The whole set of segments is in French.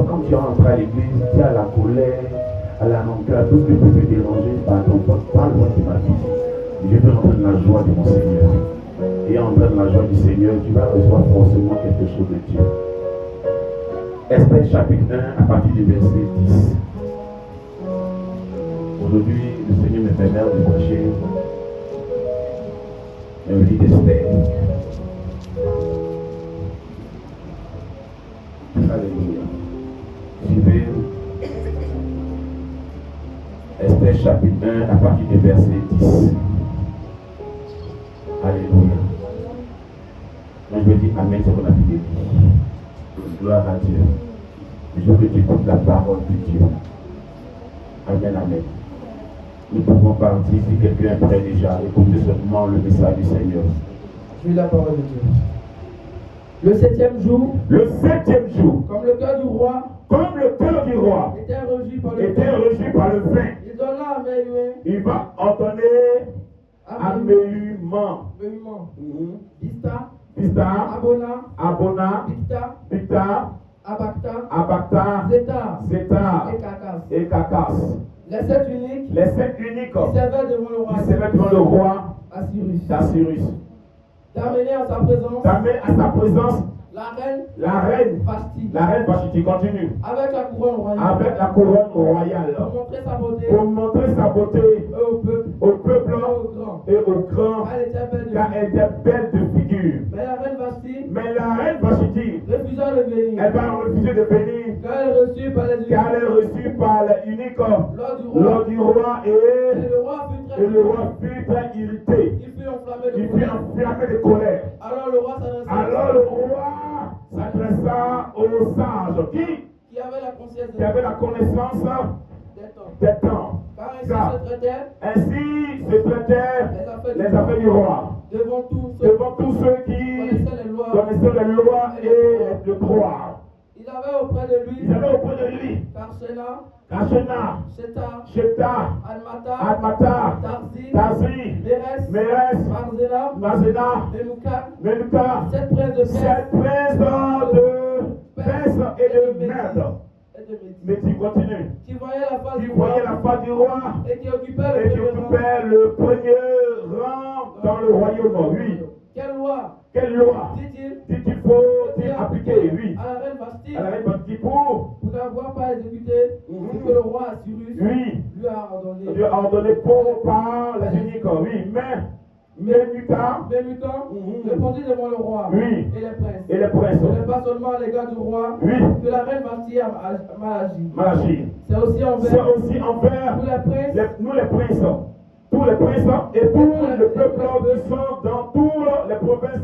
quand tu rentres à l'église, tu as la colère, à la rancœur, tout ce qui peut te déranger, pardon, pas loin de ma vie. Je veux rentrer dans la joie de mon Seigneur. Et en entrant dans la joie du Seigneur, tu vas recevoir forcément quelque chose de Dieu. Esther chapitre 1 à partir du verset 10. Aujourd'hui, le Seigneur me permet de prêcher un livre d'Esther. Alléluia. Suivez Esther chapitre 1 à partir du verset 10. Alléluia. Moi je veux dire Amen, c'est qu'on a fait des vies. Gloire à Dieu. Je veux que tu écoutes la parole de Dieu. Amen, amen. Nous pouvons partir si quelqu'un est prêt déjà. Écoutez seulement le message du Seigneur. Je lis la parole de Dieu. Le 7e jour, comme le cœur du roi était régi par le vin, il donna à Méhuman, il va ordonner à Méhuman, Bista, Abona, Bicta, Abacta, Zétar et Cacas. Les 7 uniques, qui servaient devant le roi d'Assyrus. D'amener à sa présence la reine Vashti, continue. avec la couronne royale. Pour montrer sa beauté au peuple et aux grands, car elle était belle de figure. Mais la reine Vashti refusa de venir, elle va refuser de venir, car elle est reçue par les uniques lors du roi, et le roi le roi fut très irrité. il fut enflammé de colère. Alors le roi s'adressa aux sages qui avait avait la connaissance des temps. Car Ainsi se traitaient les affaires du roi devant tous ceux qui connaissaient les lois et le droit. Il avait auprès de lui Kachena, Sheta, Admata, Tarzi, Meres, Marzena, Menuka, 7 princes de Perse et de Mède. Mais tu continues. qui voyait la face du roi et qui occupait le premier rang dans le royaume. Oui. Quelle loi dit-il faut-il appliquer? Oui. À la reine Vashti pour n'avoir pas exécuté ce que le roi Assyrus lui a ordonné. Dieu a ordonné par les uniques. Oui. Mais Menuka répondit devant le roi et les princes. Ce n'est pas seulement à l'égard du roi que la reine Vashti a mal agi. C'est aussi envers nous les princes. Tous les princes et tout le peuple qui sont dans toutes les provinces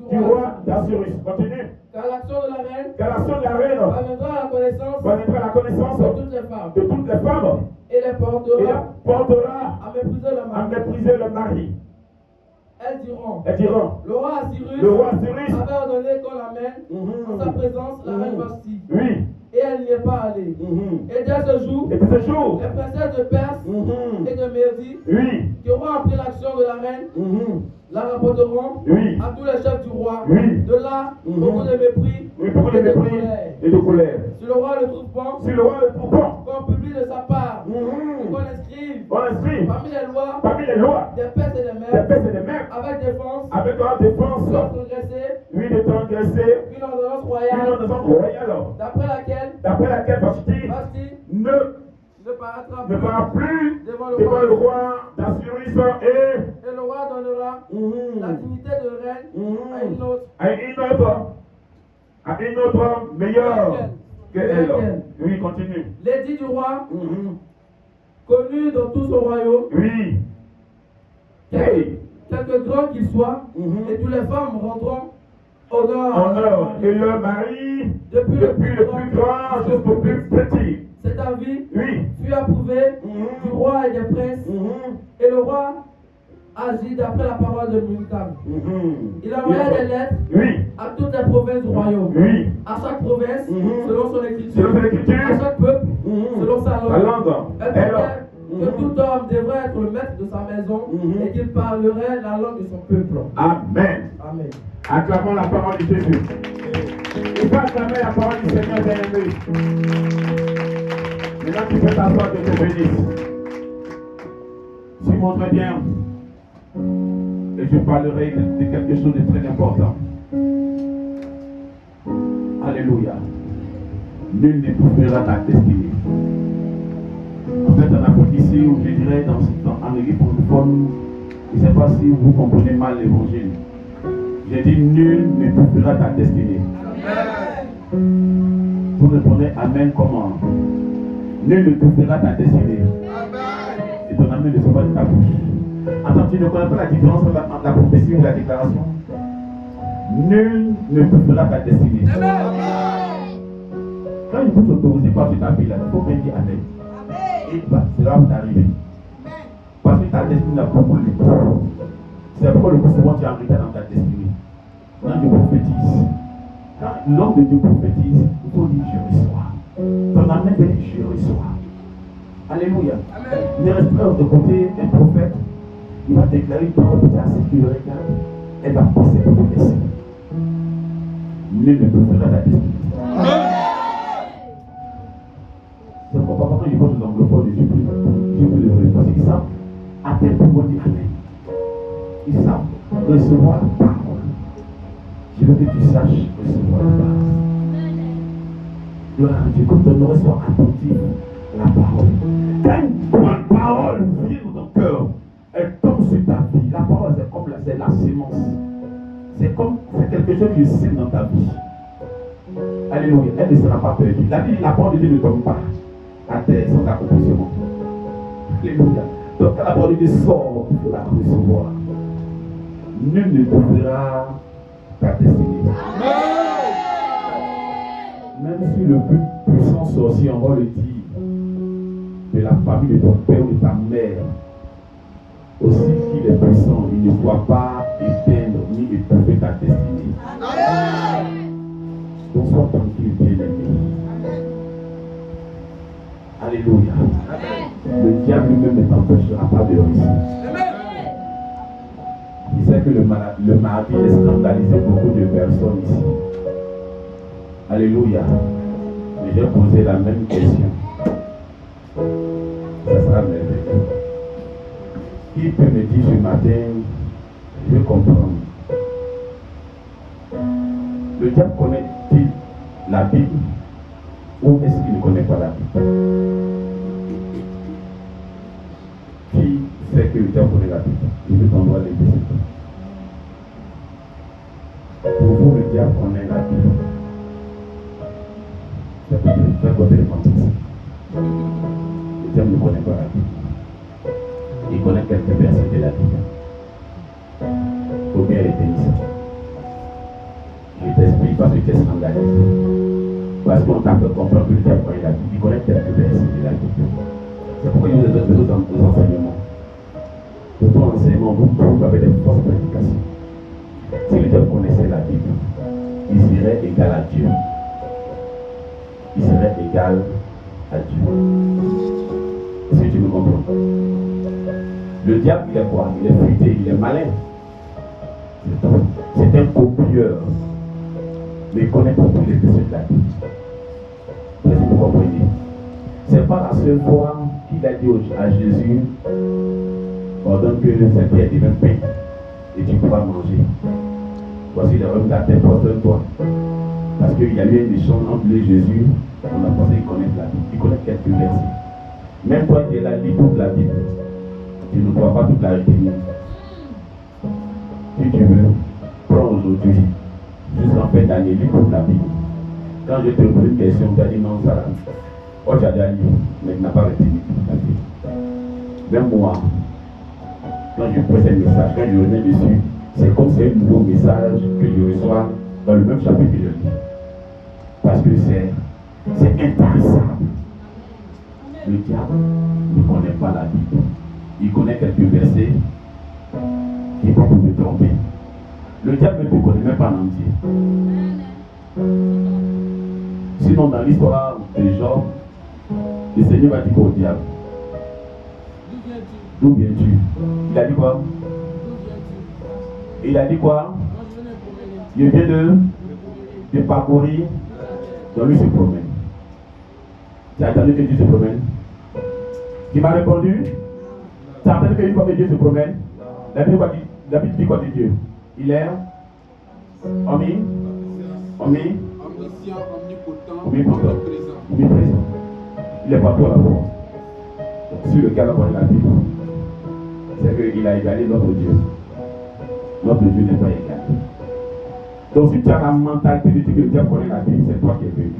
du roi d'Assyrus. Continue. Car l'action de la reine viendra à la connaissance de toutes les femmes et les portera à mépriser le mari. Elles diront, le roi Assyrus avait ordonné qu'on amène en sa présence la reine Vashti. Et elle n'y est pas allée. Et dès ce jour, les princesses de Perse et de Médie, qui auront appris l'action de la reine, la rapporteront à tous les chefs du roi. De là, beaucoup de mépris et de colère. Si le roi le trouve bon, qu'on publie de sa part, qu'on inscrive parmi les lois des Perses et des Mèdes, avec défense, de transgresser une ordonnance royale, d'après laquelle Vashti ne paraîtra plus devant le roi d'Assyrus et le roi donnera la dignité de reine à une autre meilleure que elle. Oui, continue. L'édit du roi, connu dans tout son royaume, quelque grand qu'il soit, et toutes les femmes rendront honneur et leur mari, depuis le plus grand jusqu'au plus petit. Cet avis fut approuvé du roi et des princes, et le roi agit d'après la parole de Mulkam. Il envoya des lettres à toutes les provinces du royaume, à chaque province selon son écriture, à chaque peuple selon sa langue. Elle disait que tout homme devrait être le maître de sa maison et qu'il parlerait la langue de son peuple. Amen. Amen. Acclamons la parole de Jésus. Il peux acclamer la parole du Seigneur bien-aimé. Maintenant, tu peux t'asseoir, que te bénisse. Suis-moi bien. Et je parlerai de quelque chose de très important. Alléluia. Nul n'étouffera ta destinée. En fait, en Afrique ici, où je dirais en église francophone, je ne sais pas si vous comprenez mal l'évangile. J'ai dit nul n'étouffera ta destinée. Vous répondez Amen comment? Nul n'étouffera ta destinée. Et ton Amen ne sera pas de ta bouche. Attends, tu ne connais pas la différence entre la prophétie et la déclaration? Nul ne touchera ta destinée. Quand il faut s'autoriser par ta vie, il faut bien dire Amen. Et c'est là où tu arrives. Parce que ta destinée a beaucoup de temps. C'est pourquoi le plus souvent tu es en retard dans ta destinée. Quand je prophétise, quand l'homme de Dieu prophétise, il faut dire je reçois. Ton Amen veut dire je reçois. Alléluia. Ne reste pas de côté un prophète. Il va déclarer une parole de à ceux qui le regardent. Elle va passer pour le laisser. Nul ne peut faire la destinée. C'est pourquoi quand je pense aux anglophones, je peux les voir parce qu'ils savent à quel point dire Amen. Ils savent recevoir la parole. Je veux que tu saches recevoir la parole. Gloire à Dieu, comme ton oreille soit attentive à la parole. Quand une bonne parole vient dans ton cœur, elle tombe sur ta vie. La parole, c'est comme la sémence. C'est quelque chose qui sème dans ta vie. Alléluia. Elle ne sera pas perdue. La parole de Dieu ne tombe pas à terre sans accomplissement. Alléluia. Donc quand la parole de Dieu sort, il faut la recevoir. Nul ne trouvera ta destinée. Même si le plus puissant sorcier, on va le dire, de la famille de ton père ou de ta mère, aussi qu'il est puissant, il ne doit pas éteindre ni étouffer ta destinée. Donc sois tranquille, bien-aimé. Alléluia. Le diable lui-même ne t'empêchera pas de réussir. Il sait que le mari est scandalisé beaucoup de personnes ici. Alléluia. Mais j'ai posé la même question. Ça sera merveilleux. Qui peut me dire ce matin, je veux comprendre. Le diable connaît-il la Bible ou est-ce qu'il ne connaît pas la Bible? Qui sait que le diable connaît la Bible? Je veux t'envoyer les deux. Pour vous, le diable connaît la Bible. C'est pour que tu côté de fantasme. Le diable ne connaît pas la Bible. Il connaît quelques versets de la Bible. Il faut bien les tenir. Je t'explique parce que tu es scandalisé. Parce qu'on t'a fait comprendre que le diable connaît la Bible. Il connaît quelques versets de la Bible. C'est pourquoi il y a des enseignements. Pour ton enseignement, vous trouvez avec des fausses prédications. Si le diable connaissait la Bible, il serait égal à Dieu. Il serait égal à Dieu. Est-ce que tu me comprends? Le diable, il est quoi? Il est futé, il est malin. C'est un copieur. Mais il connaît pas tous les versets de la Bible. Est-ce que vous comprenez? C'est pas la seule fois qu'il a dit à Jésus, ordonne que cette pierre devienne pain et tu pourras manger. Voici le homme de la terre, porte-toi. Parce qu'il y a eu un échange entre lui et Jésus. On a pensé qu'il connaît la Bible. Il connaît quelques versets. Même toi qui es là, lis toute la Bible. Tu ne dois pas toute la retenir. Si tu veux, prends aujourd'hui, jusqu'en fin d'année, lis toute la Bible. Quand je te pose une question, tu as dit non, ça. Oh, tu as déjà lu, mais tu n'as pas retenu la Bible. Même moi, quand je pose un message, quand je reviens dessus, c'est comme si c'est un nouveau message que je reçois dans le même chapitre que je lis. Parce que c'est intarissable. Le diable ne connaît pas la Bible. Il connaît quelques versets qui peuvent te tromper. Le diable ne te connaît même pas en entier. Sinon, dans l'histoire de Job, le Seigneur va dire au diable, d'où viens-tu? Il a dit quoi? Il a dit quoi? Je viens de parcourir Donc lui se promène. Tu as entendu que Dieu se promène? Tu m'as répondu? Tu as entendu qu'une fois que Dieu se promène, la Bible dit quoi de Dieu? Il est omniscient, omnipotent, omniprésent. Il est partout à la fois. Si le gars va connaître la Bible, c'est qu'il a égalé notre Dieu. Notre Dieu n'est pas égal. Donc si tu as la mentalité de dire que Dieu connaît la Bible, c'est toi qui es vécu.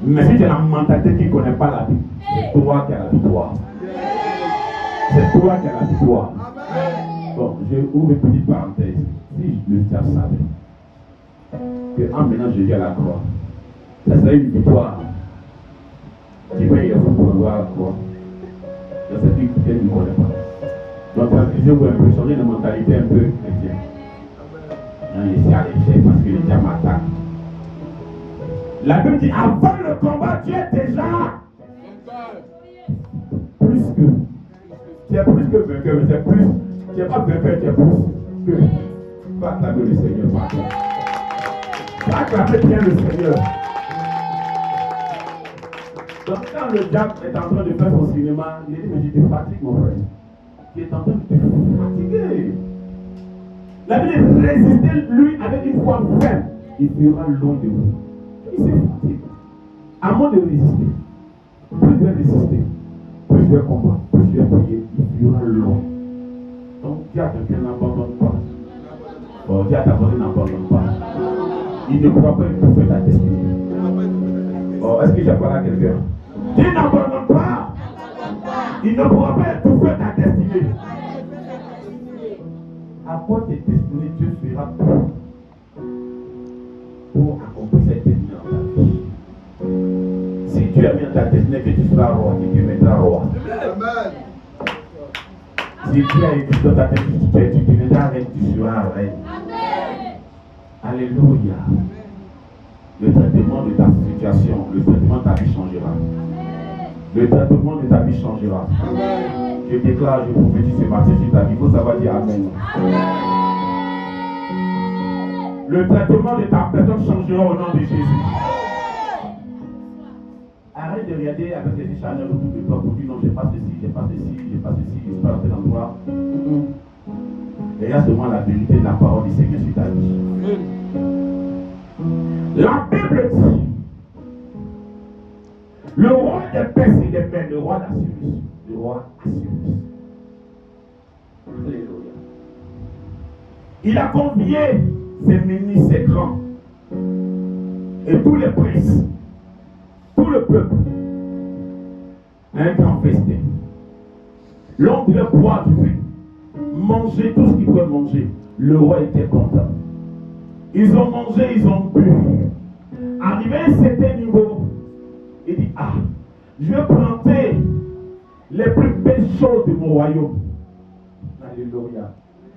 Mais si tu as la mentalité qui ne connaît pas la Bible, c'est toi qui as la victoire. C'est toi qui as la victoire. Bon, je ouvre une petite parenthèse. Si le diable savait qu'en menant Jésus à la croix, ça serait une victoire qui va y avoir pour voir la croix. Donc c'est une victoire qu'il ne connaît pas. Donc je veux un peu changer de mentalité un peu chrétienne. C'est à l'échec parce que le diable m'attaque. La Bible dit avant le combat, tu es déjà plus que. Tu es plus que vainqueur, mais c'est plus. Tu n'es pas vainqueur, tu es plus que. Va acclamer le Seigneur, pardon. Va acclamer bien le Seigneur. Donc quand le diable est en train de faire son cinéma, il dit mais je te fatigue mon frère. Il est en train de te fatiguer. La Bible dit résister lui avec une foi ferme. Il fera loin de vous. Il s'est fatigué. À moins de résister, plus je vais résister, plus je vais combattre, plus je vais prier, il fera loin. Donc dis à quelqu'un n'abandonne pas. Bon, dis à ta voisine n'abandonne pas. Il ne pourra pas étouffer ta destinée. Bon, est-ce que j'ai parlé à quelqu'un? Dis n'abandonne pas. Il ne pourra pas étouffer ta destinée. Apporte tes destinées, Dieu fera tout pour accomplir cette destinée dans ta vie. Si Dieu a mis dans ta destinée que tu seras roi, que Dieu mettra roi. Amen. Si Dieu a écrit dans ta destinée que tu deviendras reine, tu seras reine. Amen. Alléluia. Le traitement de ta situation, le traitement de ta vie changera. Amen. Le traitement de ta vie changera. Amen. Je déclare, je prophétise ce matin sur ta vie. Il faut savoir dire Amen. Amen. Le traitement de ta personne changera au nom de Jésus. Arrête de regarder avec les échanges autour de toi pour dire non, j'ai pas ceci, j'ai pas ceci, j'ai pas ceci, je suis pas dans tel endroit. Regarde seulement la vérité de la parole du Seigneur sur ta vie. La Bible dit le roi des Perses et des Mèdes, le roi d'Assyrus. Le roi Assyrus. Alléluia. Il a convié ses ministres, ses grands, et tous les princes, tout le peuple, à un grand festin. L'on devait boire du vin, manger tout ce qu'ils pouvaient manger. Le roi était content. Ils ont mangé, ils ont bu. Arrivé à un certain niveau, il dit, ah, je vais planter les plus belles choses de mon royaume. Alléluia.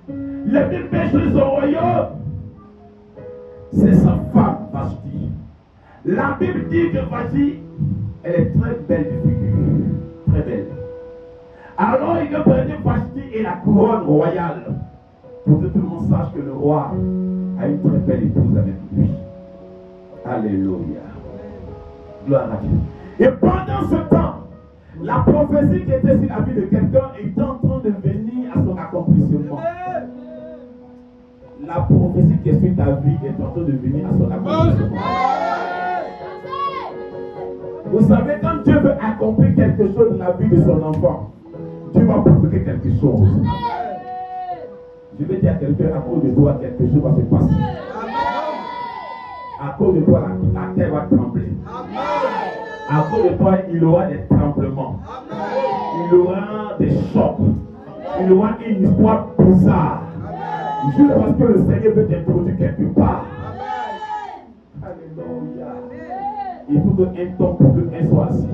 Les plus belles choses de son royaume, c'est sa femme Vashti. La Bible dit que Vashti, elle est très belle de figure. Très belle. Alors il veut prendre Vashti et la couronne royale. Pour que tout le monde sache que le roi a une très belle épouse avec lui. Alléluia. Gloire à Dieu. Et pendant ce temps, la prophétie qui était sur la vie de quelqu'un est en train de venir à son accomplissement. La prophétie qui est sur ta vie est en train de venir à son accomplissement. Vous savez, quand Dieu veut accomplir quelque chose dans la vie de son enfant, Dieu va provoquer quelque chose. Je vais dire à quelqu'un, à cause de toi, quelque chose va se passer. À cause de toi, la terre va trembler. À cause de toi, il y aura des tremblements. Il y aura des chocs. Il y aura une histoire bizarre. Juste parce que le Seigneur veut t'introduire quelque part. Alléluia. Il faut qu'un temps pour qu'un soit assis.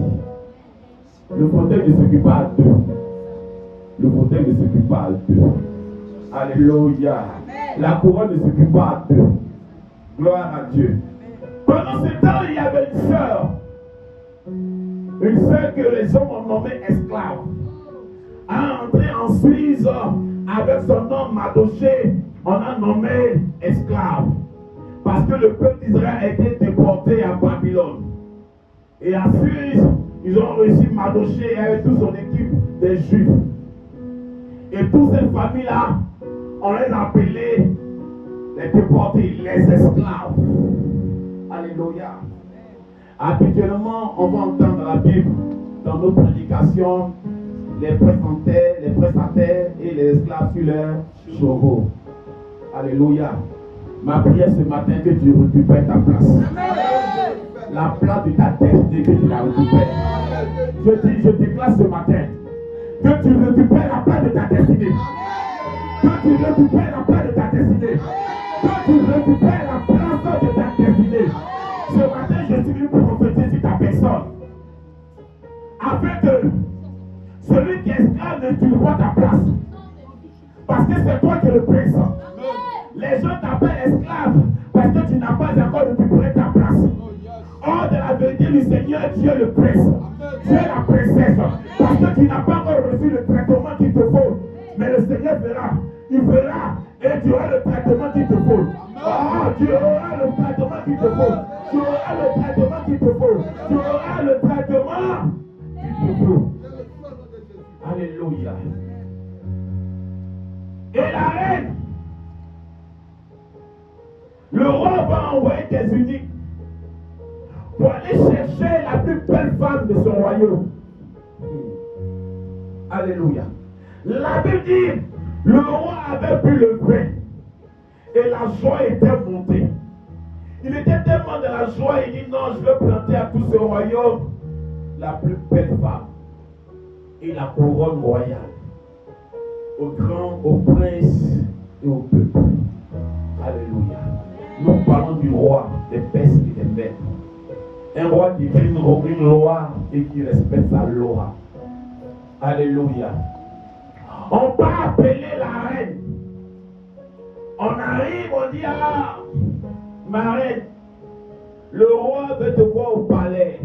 Le fauteuil ne s'occupe pas à deux. Le fauteuil ne s'occupe pas à deux. Alléluia. La couronne ne s'occupe pas à deux. Gloire à Dieu. Pendant ce temps, il y avait une sœur. Une sœur que les hommes ont nommée esclave. A entré en Suisse avec son nom Madoché. On a nommé esclave. Parce que le peuple d'Israël a été déporté à Babylone. Et ensuite, ils ont réussi Mardochée avec toute son équipe des Juifs. Et toutes ces familles-là, on les appelait les déportés, les esclaves. Alléluia. Habituellement, on va entendre dans la Bible, dans nos prédications, les prestataires et les esclaves sur leurs chevaux. Alléluia. Ma prière ce matin, que tu récupères ta place. La place de ta destinée, que tu la récupères. Je déclare ce matin que tu récupères la place de ta destinée. Que tu récupères la place de ta destinée. Que tu récupères la place de ta destinée. Ce matin, je suis venu prophétiser sur ta personne. Afin que celui qui est esclave ne tue pas ta place. Parce que c'est toi qui le prince. Les gens t'appellent esclave parce que tu n'as pas encore récupéré ta place. Or, de la vérité du Seigneur, tu es le prince. Tu es la princesse. Parce que tu n'as pas encore reçu le traitement qu'il te faut. Mais le Seigneur fera. Il fera. Et tu auras le traitement qu'il te faut. Oh, tu auras le traitement qu'il te faut. Tu auras le traitement qu'il te faut. Tu auras le traitement qu'il te faut. Alléluia. Et la reine, le roi va envoyer des eunuques pour aller chercher la plus belle femme de son royaume. Alléluia. La Bible dit, le roi avait bu le vin et la joie était montée. Il était tellement de la joie, il dit non, je veux planter à tout ce royaume la plus belle femme et la couronne royale au grand, au prince et au peuple. Alléluia. Nous parlons du roi, des pères et des maîtres. Un roi qui écrit une loi et qui respecte sa loi. Alléluia. On va appeler la reine. On arrive, on dit, ah, ma reine, le roi veut te voir au palais.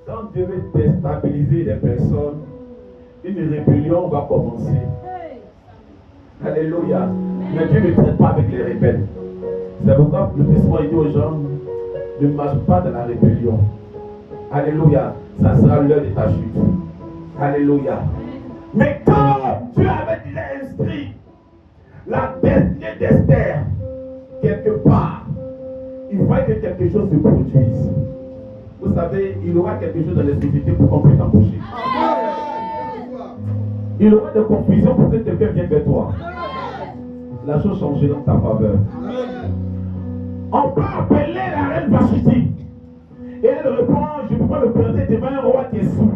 Quand Dieu veut déstabiliser les personnes, une rébellion va commencer. Alléluia. Mais Dieu ne traite pas avec les rebelles. C'est pourquoi le Testament dit aux gens, ne marche pas dans la rébellion. Alléluia. Ça sera l'heure de ta chute. Alléluia. Mais quand Dieu avait déjà inscrit la destinée d'Esther quelque part, il faut que quelque chose se produise. Vous savez, il y aura quelque chose dans les sociétés pour qu'on puisse embaucher. Il y aura de confusion pour que quelqu'un vienne vers toi. La chose changera dans ta faveur. On peut appeler la reine Vashti. Et elle répond, je ne peux pas me présenter devant un roi qui est sourd.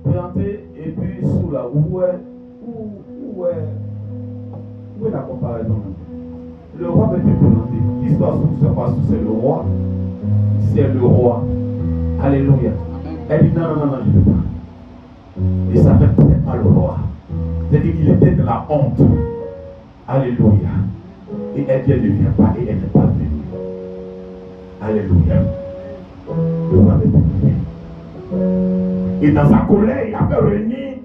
Présenter et puis sourd là. Où est la comparaison? Le roi veut te présenter. Qui soit sourd, soit pas sourd, c'est le roi. C'est le roi. Alléluia. Elle dit non, je ne peux pas. Et ça fait très mal au roi. C'est-à-dire qu'il était de la honte. Alléluia. Et elle dit, elle ne vient pas et elle n'est pas venue. Alléluia. Le roi n'est pas venu. Et dans sa colère, il avait réuni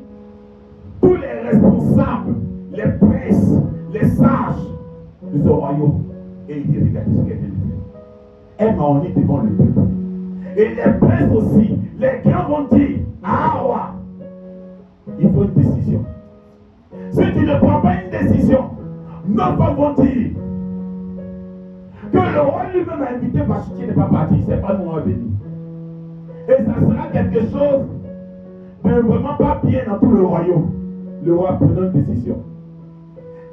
tous les responsables, les princes, les sages de ce royaume. Et il dit, regardez ce qu'elle vient de faire. Elle m'a honné devant le peuple. Et les princes aussi, les grands vont dire, ah roi, il faut une décision. Si tu ne prends pas une décision, nos femmes vont dire que le roi lui-même a invité Vashti n'est pas parti, c'est pas nous venu. Et ça sera quelque chose de vraiment pas bien dans tout le royaume. Le roi prenant une décision.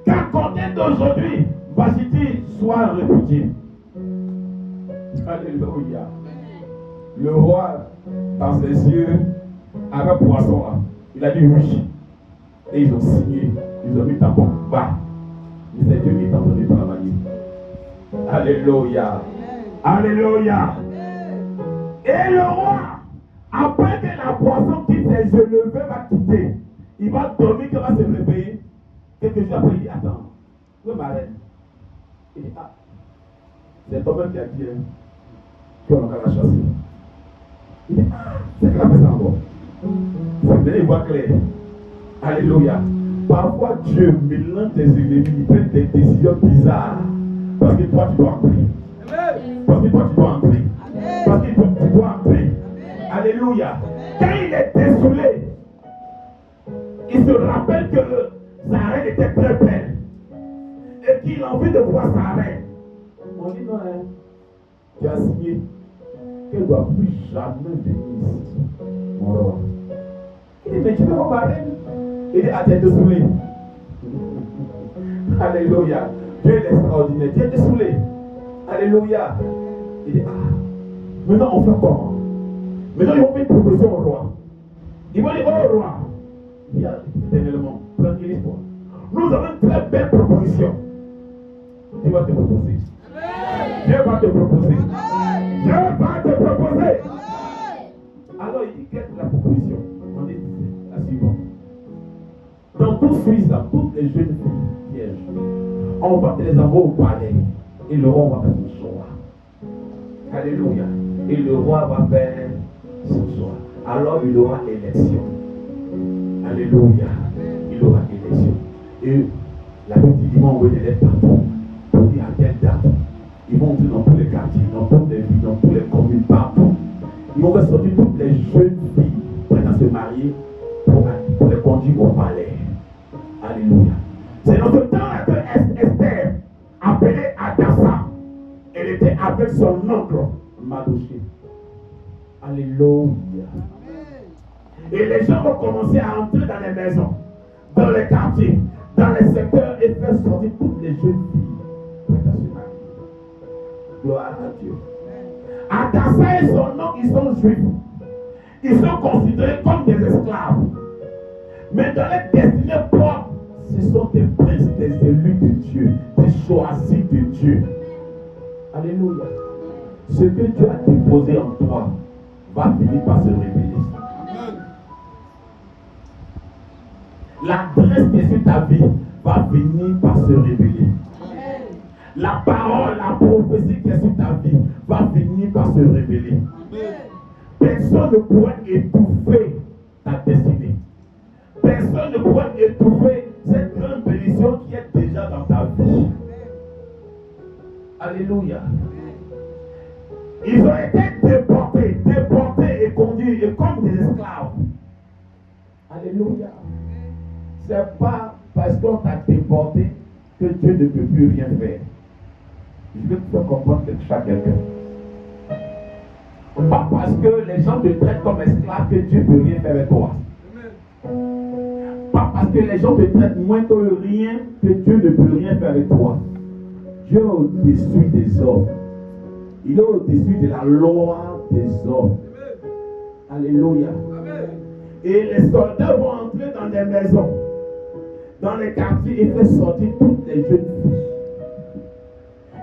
Qu'à compter d'aujourd'hui, Vashti soit répudié. Alléluia. Le roi, dans ses yeux, avec poisson là, il a dit oui. Et ils ont signé, ils ont mis ta bombe bas. Mais c'est Dieu qui est en train de travailler. Alléluia. Alléluia. Et le roi, après que la poisson quitte ses yeux, le vin va quitter. Il va dormir, qu'il va se réveiller. Quelques jours après, il dit, attends, où est ma reine? Il dit, ah, c'est toi-même qui a dit qu'on va la chasser. Il dit, ah, c'est que la fait ça encore. C'est bien, il voit clair. Alléluia. Parfois, Dieu mélange tes ennemis, il prend des décisions bizarres. Parce que toi, tu dois entrer. Parce que toi, tu dois entrer. Parce que toi, tu dois entrer. Alléluia. Quand il est désolé, il se rappelle que sa reine était très belle. Et qu'il a envie de voir sa reine. On dit non, hein, tu as signé qu'elle ne doit plus jamais venir ici, mon roi. Il dit, mais tu veux voir ma reine? Il dit, ah, tu es désolé. Alléluia. Dieu est extraordinaire. Dieu est désolé. Alléluia. Il dit, ah, maintenant on fait comment? Maintenant ils vont faire une proposition au roi. Ils vont dire, oh roi, viens éternellement, tranquillise-toi. Nous avons une très belle proposition. Dieu va te proposer. Dieu va te proposer. Dieu va te proposer. Alors il dit, quelle est la proposition? On dit, la suivante. Dans tout Suisse, toutes les jeunes filles vierges, on va les avoir au palais. Et le roi va faire son choix. Alléluia. Et le roi va faire son choix. Alors il aura élection. Alléluia. Il aura élection. Et la petite, ils vont envoyer des lettres partout. Pour dire à quelle date. Ils vont entrer dans tous les quartiers, dans toutes les villes, dans toutes les communes, partout. Ils vont ressortir toutes les jeunes filles prêtes à se marier pour les conduire au palais. Alléluia. C'est dans ce temps-là que Esther, appelée Adassa, elle était avec son oncle Mardochée. Alléluia. Et les gens vont commencer à entrer dans les maisons, dans les quartiers, dans les secteurs et faire sortir toutes les jeunes filles prêtes à se marier. Gloire à Dieu. Adassa et son oncle, ils sont juifs. Ils sont considérés comme des esclaves. Mais dans les destinées propres, ce sont des princes, des élus de Dieu, des choisis de Dieu. Alléluia. Ce que Dieu a déposé en toi va finir par se révéler. La grâce qui est sur ta vie va finir par se révéler. La parole, la prophétie qui est sur ta vie va finir par se révéler. Personne ne pourra étouffer ta destinée. Personne ne pourra étouffer cette grande bénédiction qui est déjà dans ta vie. Alléluia. Ils ont été déportés et conduits et comme des esclaves. Alléluia. C'est pas parce qu'on t'a déporté que Dieu ne peut plus rien faire. Je veux te faire comprendre quelque chose à quelqu'un. Pas parce que les gens te traitent comme esclave que Dieu ne peut rien faire avec toi. Pas parce que les gens te traitent moins que rien que Dieu ne peut rien faire avec toi. Dieu est au-dessus des hommes. Il est au-dessus de la loi des hommes. Alléluia. Et les soldats vont entrer dans des maisons, dans les quartiers et faire sortir toutes les jeunes filles.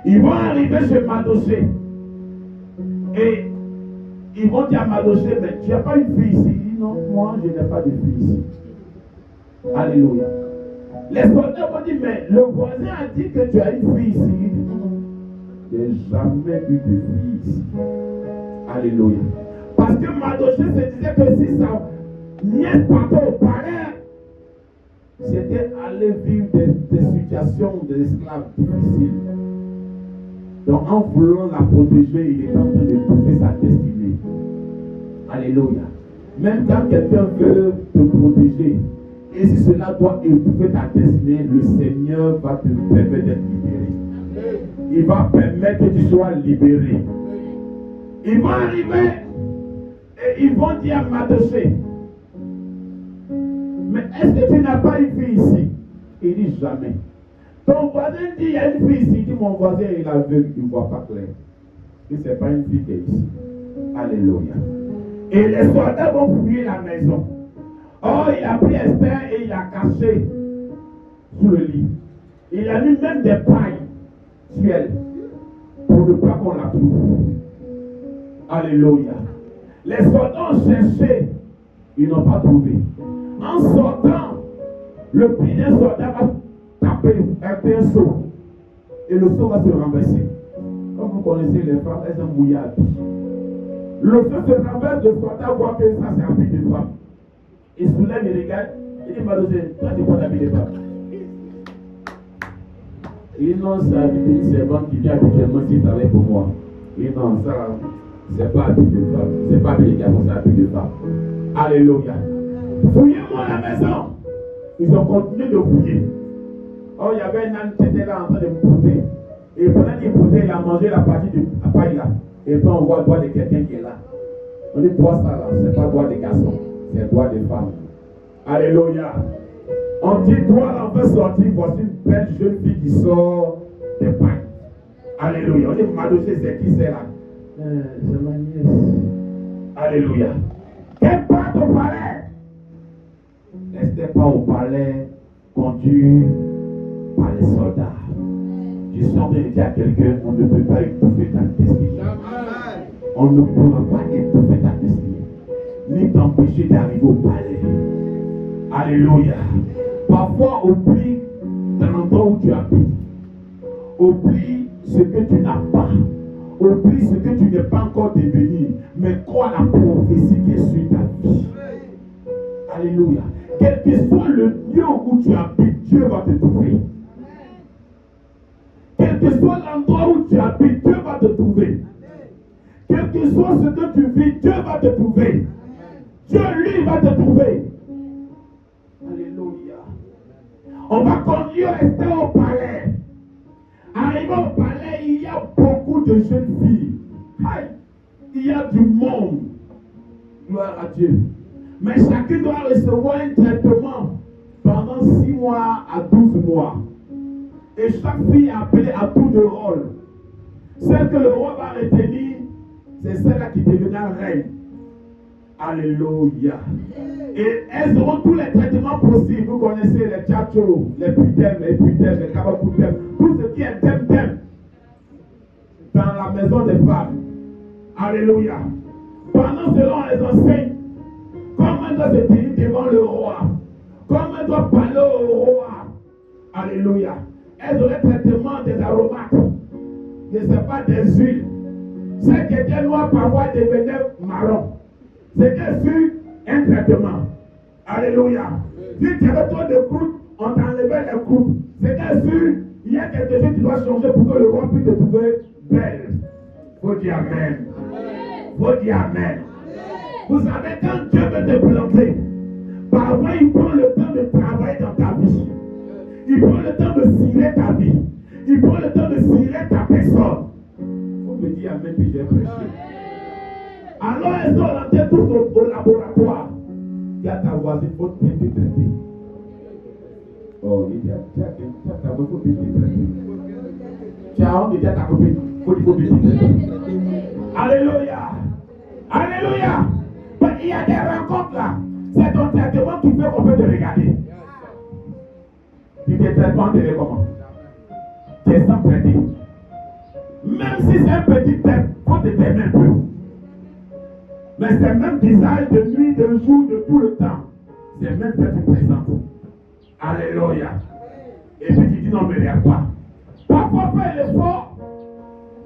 Ils vont arriver chez Mardochée. Et ils vont dire à Mardochée, mais tu n'as pas une fille ici? Il dit non, moi je n'ai pas de fille ici. Alléluia. Les soldats vont dire, mais le voisin a dit que tu as une fille ici. Il dit non, je n'ai jamais eu de fille ici. Alléluia. Parce que Mardochée se disait que si sa nièce partait au palais, c'était aller vivre des situations d'esclaves difficiles. Donc en voulant la protéger, il est en train de pousser sa destinée. Alléluia. Même quand quelqu'un veut te protéger, et si cela doit étouffer ta destinée, le Seigneur va te permettre d'être libéré. Il va permettre que tu sois libéré. Ils vont arriver et ils vont dire à Mardochée, mais est-ce que tu n'as pas une fille ici? Il dit jamais. Ton voisin dit il y a une fille ici. Il dit mon voisin il est aveugle, il ne voit pas clair. Et ce n'est pas une fille qui est ici. Alléluia. Et les soldats vont fouiller la maison. Oh, il a pris Esther et il l'a caché sous le lit. Il a mis même des pailles sur elle pour ne pas qu'on la trouve. Alléluia. Les soldats ont cherché, ils n'ont pas trouvé. En sortant, le pied d'un soldat va taper un pinceau et le seau va se renverser. Comme vous connaissez les femmes, elles sont mouillées à pied. Le feu se renverse, le soldat voit que ça c'est un pied de femme. Il soulève, il regarde, Il dit, Madouzé, toi tu portes l'habit des femmes. Il dit, non, ça habite une servante qui vient habituellement s'il travaille pour moi. Il dit, non, ça, c'est pas habit de femme. C'est pas habit de garçon, c'est habit de femme. Alléluia. Fouillez-moi à la maison. Ils ont continué de fouiller. Oh, il y avait un âne qui était là en train de brouter. Et pendant qu'il broutait, il a mangé la partie de la paille là. Et puis on voit le doigt de quelqu'un qui est là. On dit, toi ça là, c'est pas doigt de garçon, c'est doigt de femme. Alléluia. On dit, toi là, on veut sortir, voici une belle jeune fille qui sort des pailles. Alléluia. On dit, Madoché, c'est qui c'est là? C'est ma nièce. Alléluia. Qu'elle parte au palais. Restez pas au palais conduit par les soldats. Je suis en train de dire à quelqu'un, on ne peut pas étouffer ta destinée. On ne pourra pas étouffer ta destinée, ni t'empêcher d'arriver au palais. Alléluia. Parfois, oublie dans l'endroit où tu habites. Oublie ce que tu n'as pas. Oublie ce que tu n'es pas encore devenu. Mais crois la prophétie qui est sur ta vie. Alléluia. Quel que soit le lieu où tu habites, Dieu va te trouver. Quel que soit l'endroit où tu habites, Dieu va te trouver. Quel que soit ce que tu vis, Dieu va te trouver. Dieu, lui, va te trouver. Alléluia. On va conduire Esther au palais. Arrivé au palais, il y a beaucoup de jeunes filles. Aïe. Il y a du monde. Gloire à Dieu. Mais chacun doit recevoir un traitement pendant 6 mois à 12 mois. Et chaque fille est appelée à tour de rôle. Celle que le roi va retenir, c'est celle-là qui deviendra reine. Alléluia. Et elles auront tous les traitements possibles. Vous connaissez les tchatchos, les putèmes, les kabakoutem, tout ce qui est thème dans la maison des femmes. Alléluia. Pendant cela, elles enseignent comment elles doivent se tenir devant le roi, comment elles doivent parler au roi. Alléluia. Elles ont le traitement des aromates, je ne sais pas, des huiles. Celles qui étaient noires parfois devenaient marron. C'était sur un traitement. Alléluia. Si tu avais trop de croûtes, on t'enlevait les croûtes. C'était sûr, il y a quelque chose qui doit changer pour que le roi puisse te trouver belle. Faut dire Amen. Faut dire Amen. Vous savez, quand Dieu veut te planter, parfois il prend le temps de travailler dans ta vie. Il prend le temps de cirer ta vie. Il prend le temps de cirer ta personne. Faut me dire Amen, puis j'ai prêché. Alors elles sont rentrées tous au laboratoire. Il y a ta voisine, il faut bien te traiter. Oh, il y a ta voisine, il faut bien te traiter. Tu as honte de dire à ta copine, il faut bien te traiter. Alléluia. Alléluia. Il y a des rencontres là. C'est ton traitement qui fait qu'on peut te regarder. Tu te traites pas, tu es comment? Tu es sans traiter. Même si c'est un petit thème, il faut te t'aimer un peu. Mais c'est le même visage de nuit, de jour, de tout le temps. C'est même que tu présentes. Alléluia. Et puis tu dis non, mais regarde pas. Parfois, fais l'effort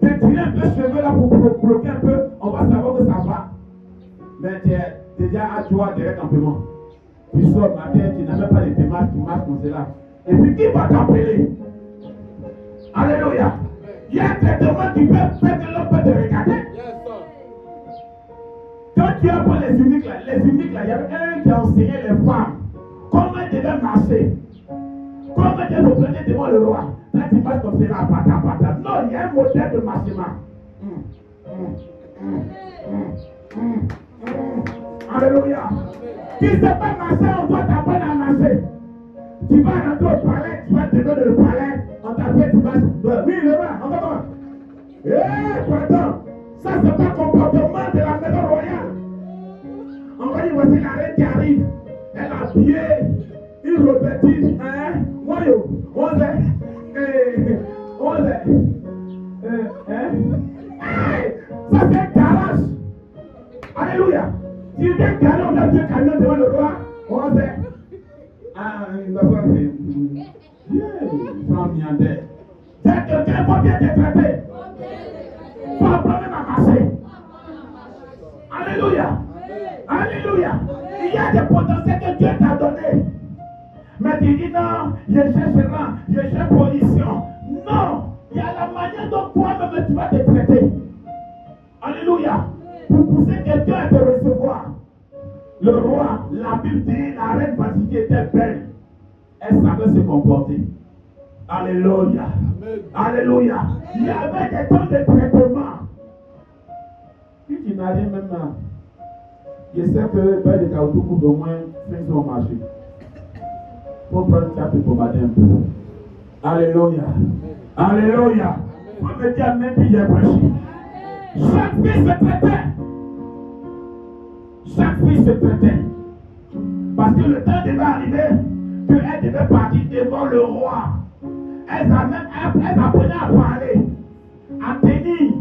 de tirer un peu les cheveux là pour bloquer un peu. On va savoir que ça va. Mais tu es déjà à toi direct campement. Tu sors matin, tu n'as même pas de démarche, tu marches comme cela. Et puis qui va t'appeler? Alléluia. Il y a un traitement qui peut faire que l'homme peut te regarder. Quand tu apprends les uniques là, il y avait un qui a enseigné les femmes comment elles devaient marcher. Comment elles devaient se placer devant le roi. Là tu marches comme cela, pata. Non, il y a un modèle de marchement. Alléluia. Tu ne sais pas marcher, on doit t'apprendre à marcher. Tu vas rentrer au palais, tu vas te donner le palais, on t'appelle, tu marches. Oui, le roi, on va voir. Pardon, ça c'est pas le comportement de la maison royale. On va dire, voici la reine qui arrive. Elle a habillé une robertine, voyons, ça c'est un garage. Alléluia. Tu viens garer, on a fait un camion devant le roi, on sait. Il va voir. Sans miander. C'est quelqu'un qui va bien te traiter. Pas problème à marcher. Alléluia. Alléluia. Il y a des potentiels que Dieu t'a donné. Alléluia. Pour pousser quelqu'un à te recevoir. Le roi, la Bible dit, la reine Vashti était belle. Elle savait se comporter. Alléluia. Alléluia. Il y avait des temps de traitement. Si tu n'as rien même là, je sais que le beurre de caoutchouc coûte au moins 500 au marché. Il faut prendre ça pour bombarder un peu. Alléluia. Alléluia. Il faut me dire même puis j'ai prêché. Chaque fille se traitait. Chaque fille se traitait. Parce que le temps devait arriver qu'elle devait partir devant le roi. Elle apprenait à parler, à tenir,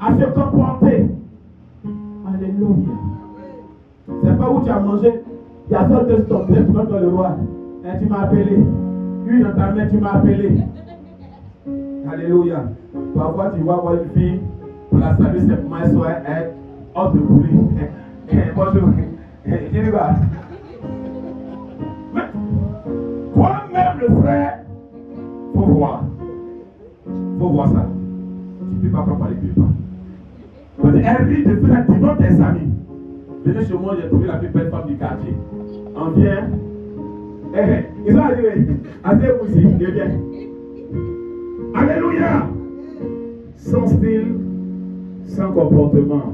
à se comporter. Alléluia. C'est pas où tu as mangé. Il y a ça de ton pied, tu vas dans le roi. Et tu m'as appelé. Une dans ta main, tu m'as appelé. Alléluia. Parfois, tu vas voir une fille, pour la saluer simplement, elle soit hors de poulet. Bonjour. Tu vas. Toi-même, le frère, faut voir. Faut voir ça. Tu ne peux pas parler, tu ne peux pas. Parce qu'elle rit de faire devant tes amis. Venez chez moi, j'ai trouvé la plus belle femme du quartier. On vient. Ils sont arrivés. Asseyez-vous ici, je viens. Alléluia. Sans style, sans comportement.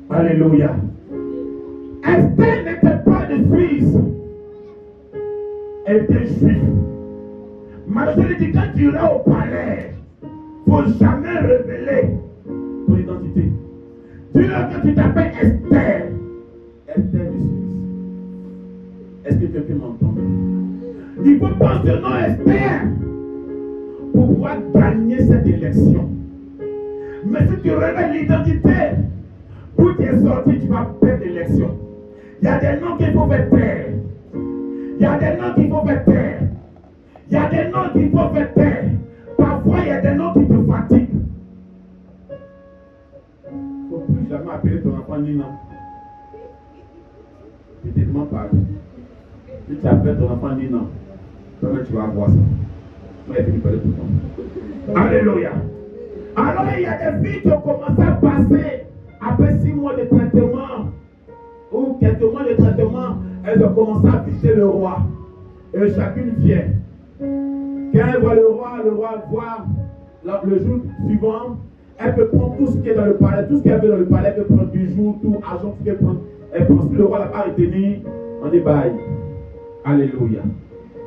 Alléluia. Esther n'était pas de Suisse. Elle était juive. Ma soeur dit, quand tu iras au palais, il ne faut jamais révéler ton identité. Dis-leur que tu t'appelles Esther. Esther de Suisse. Est-ce que quelqu'un m'entend? Il faut prendre ce nom Esther pour pouvoir gagner cette élection. Mais si tu révèles l'identité, où tu es sorti, tu vas perdre l'élection. Il y a des noms qu'il faut faire taire. Il y a des noms qu'il faut faire taire. Il y a des noms qu'il faut faire taire. Parfois, il y a des noms qui te fatiguent. Il ne faut plus jamais appeler ton enfant Nina. Je te demande pardon. Si tu appelles ton enfant Nina, comment tu vas voir ça? Moi, il finit par le tout le monde. Alléluia. Alors, il y a des filles qui ont commencé à passer après 6 mois de traitement ou quelques mois de traitement, elles ont commencé à visiter le roi. Et chacune vient. Quand elle voit le roi voit le jour suivant, elle peut prendre tout ce qui est dans le palais, tout ce qu'elle veut dans le palais, elle peut prendre bijoux, tout, argent, tout ce qu'elle prend. Elle pense que le roi n'a pas retenu, on dit bye. Alléluia.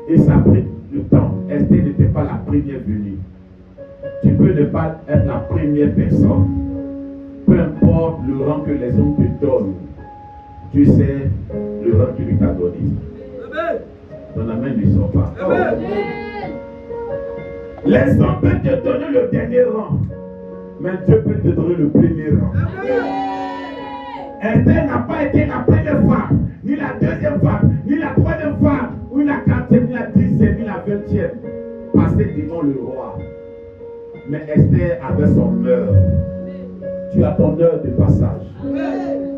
Et ça a pris le temps. Esther n'était pas la première venue. Tu peux ne pas être la première personne. Peu importe le rang que les hommes te donnent. Tu sais le rang que lui t'a donné. Ton amen ne sort pas. Les hommes peuvent te donner le dernier rang. Mais Dieu peut te donner le premier rang. Esther n'a pas été la première femme, ni la deuxième femme, ni la troisième femme, ou la quatrième, ni la 10e, ni la 20e. Passée devant le roi. Mais Esther avait son heure. Tu as ton heure de passage.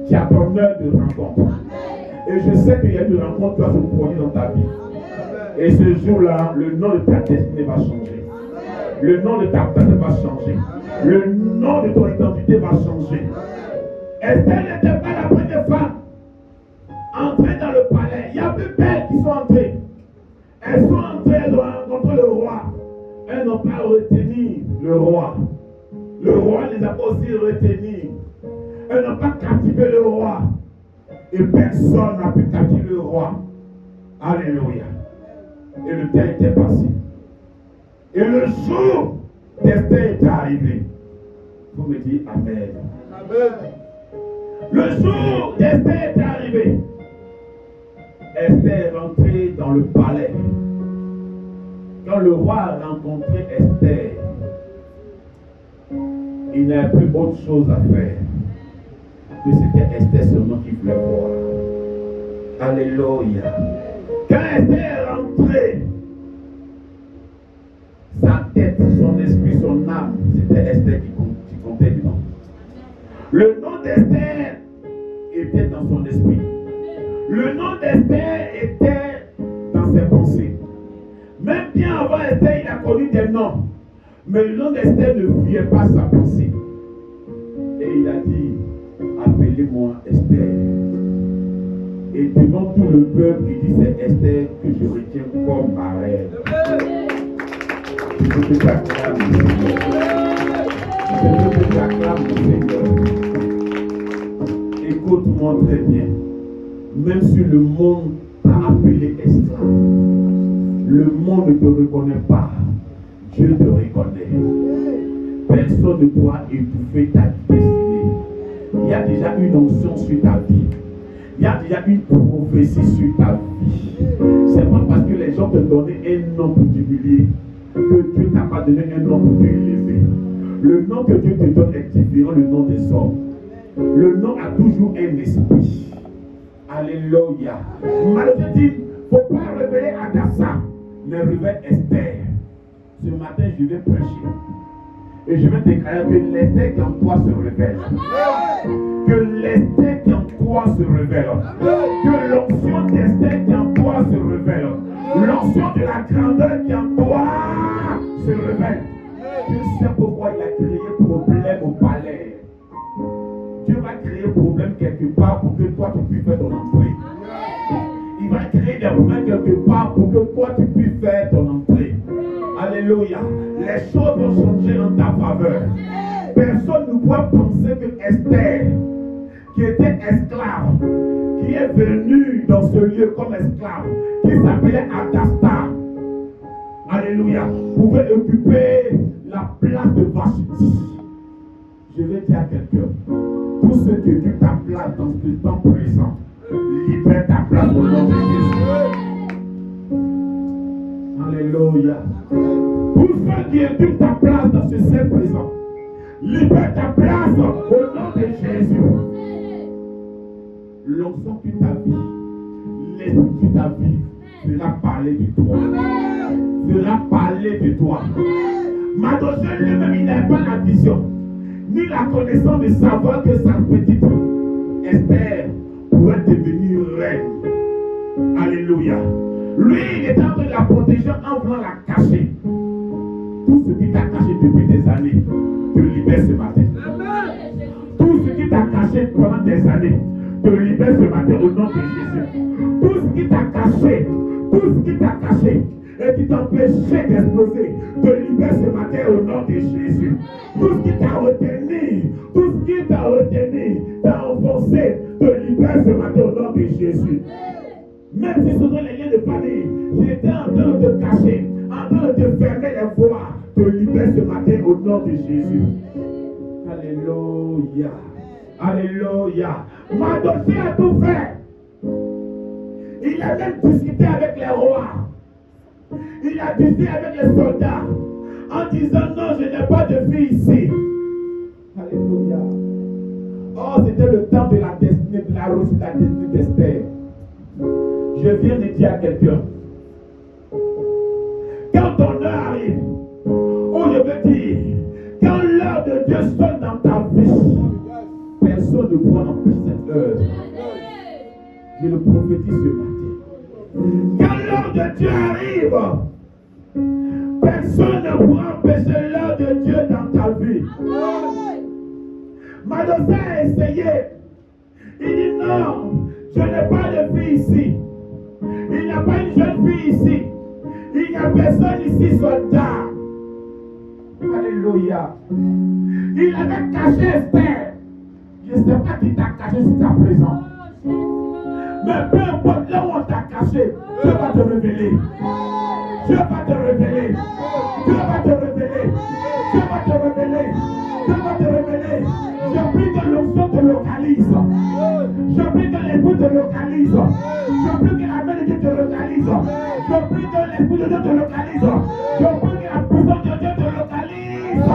Tu as ton heure de rencontre. Et je sais qu'il y a une rencontre qui va se produire dans ta vie. Et ce jour-là, le nom de ta destinée va changer. Le nom de ta personne va changer. Le nom de ton identité va changer. Esther n'était pas la première femme entrée dans le palais. Il y a plus belles qui sont entrées. Elles sont entrées, elles ont rencontré le roi. Elles n'ont pas retenu le roi. Le roi les a pas aussi retenus. Elles n'ont pas captivé le roi. Et personne n'a pu captiver le roi. Alléluia. Et le temps était passé. Et le jour d'Esther était arrivé. Vous me dites Amen. Amen. Le jour d'Esther était arrivé. Esther est rentrée dans le palais. Quand le roi a rencontré Esther, il n'avait plus autre chose à faire que c'était Esther seulement qui voulait voir. Alléluia. Quand Esther est rentrée, sa tête, son esprit, son âme, c'était Esther qui comptait dedans. Le nom d'Esther était dans son esprit. Le nom d'Esther était dans ses pensées. Même bien avant Esther, il a connu des noms. Mais le nom d'Esther ne fuyait pas sa pensée. Et Et il a dit, appelez-moi Esther. Et devant tout le peuple, il dit, c'est Esther que je retiens comme ma reine. Je veux que tu acclames le Seigneur. Je veux que tu acclames le Seigneur. Écoute-moi très bien. Même si le monde t'a appelé esclave, le monde ne te reconnaît pas. Dieu te reconnaît. Personne ne pourra étouffer ta destinée. Il y a déjà une onction sur ta vie. Il y a déjà une prophétie sur ta vie. C'est pas parce que les gens te donnaient un nom pour t'humilier que Dieu t'a pas donné un nom pour t'élever. Le nom que Dieu te donne est différent du nom des hommes. Le nom a toujours un esprit. Alléluia. Malgré dit, il ne faut pas révéler Adassa, mais révèle Esther. Ce matin, je vais prêcher. Et je vais déclarer que l'Esther qui en toi se révèle. Que l'Esther qui en toi se révèle. Que l'onction d'Esther qui en toi se révèle. L'onction de la grandeur qui en toi se révèle. Tu sais pourquoi il a créé problème au palais. Dieu va créer problème quelque part pour que toi tu puisses faire ton entrée. Il va créer des problèmes quelque part pour que toi tu puisses faire ton entrée. Alléluia. Les choses vont changer en ta faveur. Personne ne pourra penser que Esther, qui était esclave, qui est venue dans ce lieu comme esclave, qui s'appelait Adasta, alléluia, pouvait occuper la place de Vashti. Je vais dire à quelqu'un, tout ce que Dieu t'a place dans ce temps présent, libère ta place au nom de Jésus. Alléluia. Pour ceux qui occupent ta place dans ce ciel présent, libère ta place au nom de Jésus. L'onction que ta vie, l'esprit de ta vie, fera parler de toi. Fera parler de toi. Mardochée lui-même, il n'avait pas la vision, ni la connaissance de savoir que sa petite Esther pourrait devenir reine. Alléluia. Lui, il était en train de la protéger en voulant la cacher. Tout ce qui t'a caché depuis des années, te libère ce matin. Tout ce qui t'a caché pendant des années, te libère ce matin au nom de Jésus. Tout ce qui t'a caché, et qui t'empêchait d'exploser, te libère ce matin au nom de Jésus. Tout ce qui t'a retenu, t'a enfoncé, te libère ce matin au nom de Jésus. Même si ce sont les liens de famille, j'étais en train de te cacher, en train de te fermer les voies, te libère ce matin au nom de Jésus. Alléluia. Alléluia. Mardochée a tout fait. Il a même discuté avec les rois. Il a discuté avec les soldats en disant non, je n'ai pas de fille ici. Alléluia. Oh, c'était le temps de la destinée, de la réussite, la destinée d'Esther. Je viens de dire à quelqu'un, quand ton heure arrive, oh je veux dire, quand l'heure de Dieu sonne dans ta vie, personne ne pourra empêcher cette heure. Je le prophétise ce matin. Quand l'heure de Dieu arrive, personne ne pourra empêcher l'heure de Dieu dans ta vie. Mardochée a essayé. Il dit non, je n'ai pas de fille ici. Il n'y a pas une jeune fille ici. Il n'y a personne ici, soldat. Alléluia. Il avait caché Esther. Je ne sais pas qui t'a caché jusqu'à présent. Mais peu importe là où on t'a caché, Dieu va te révéler. Dieu va te révéler. Dieu va te révéler. Dieu va te révéler. Dieu va te révéler. Je prie que l'onction te localise. Je prie que l'esprit te localise. Je prie que la main de Dieu te localise. Je prie que l'esprit de Dieu te localise. Je prie que la puissance de Dieu te localise.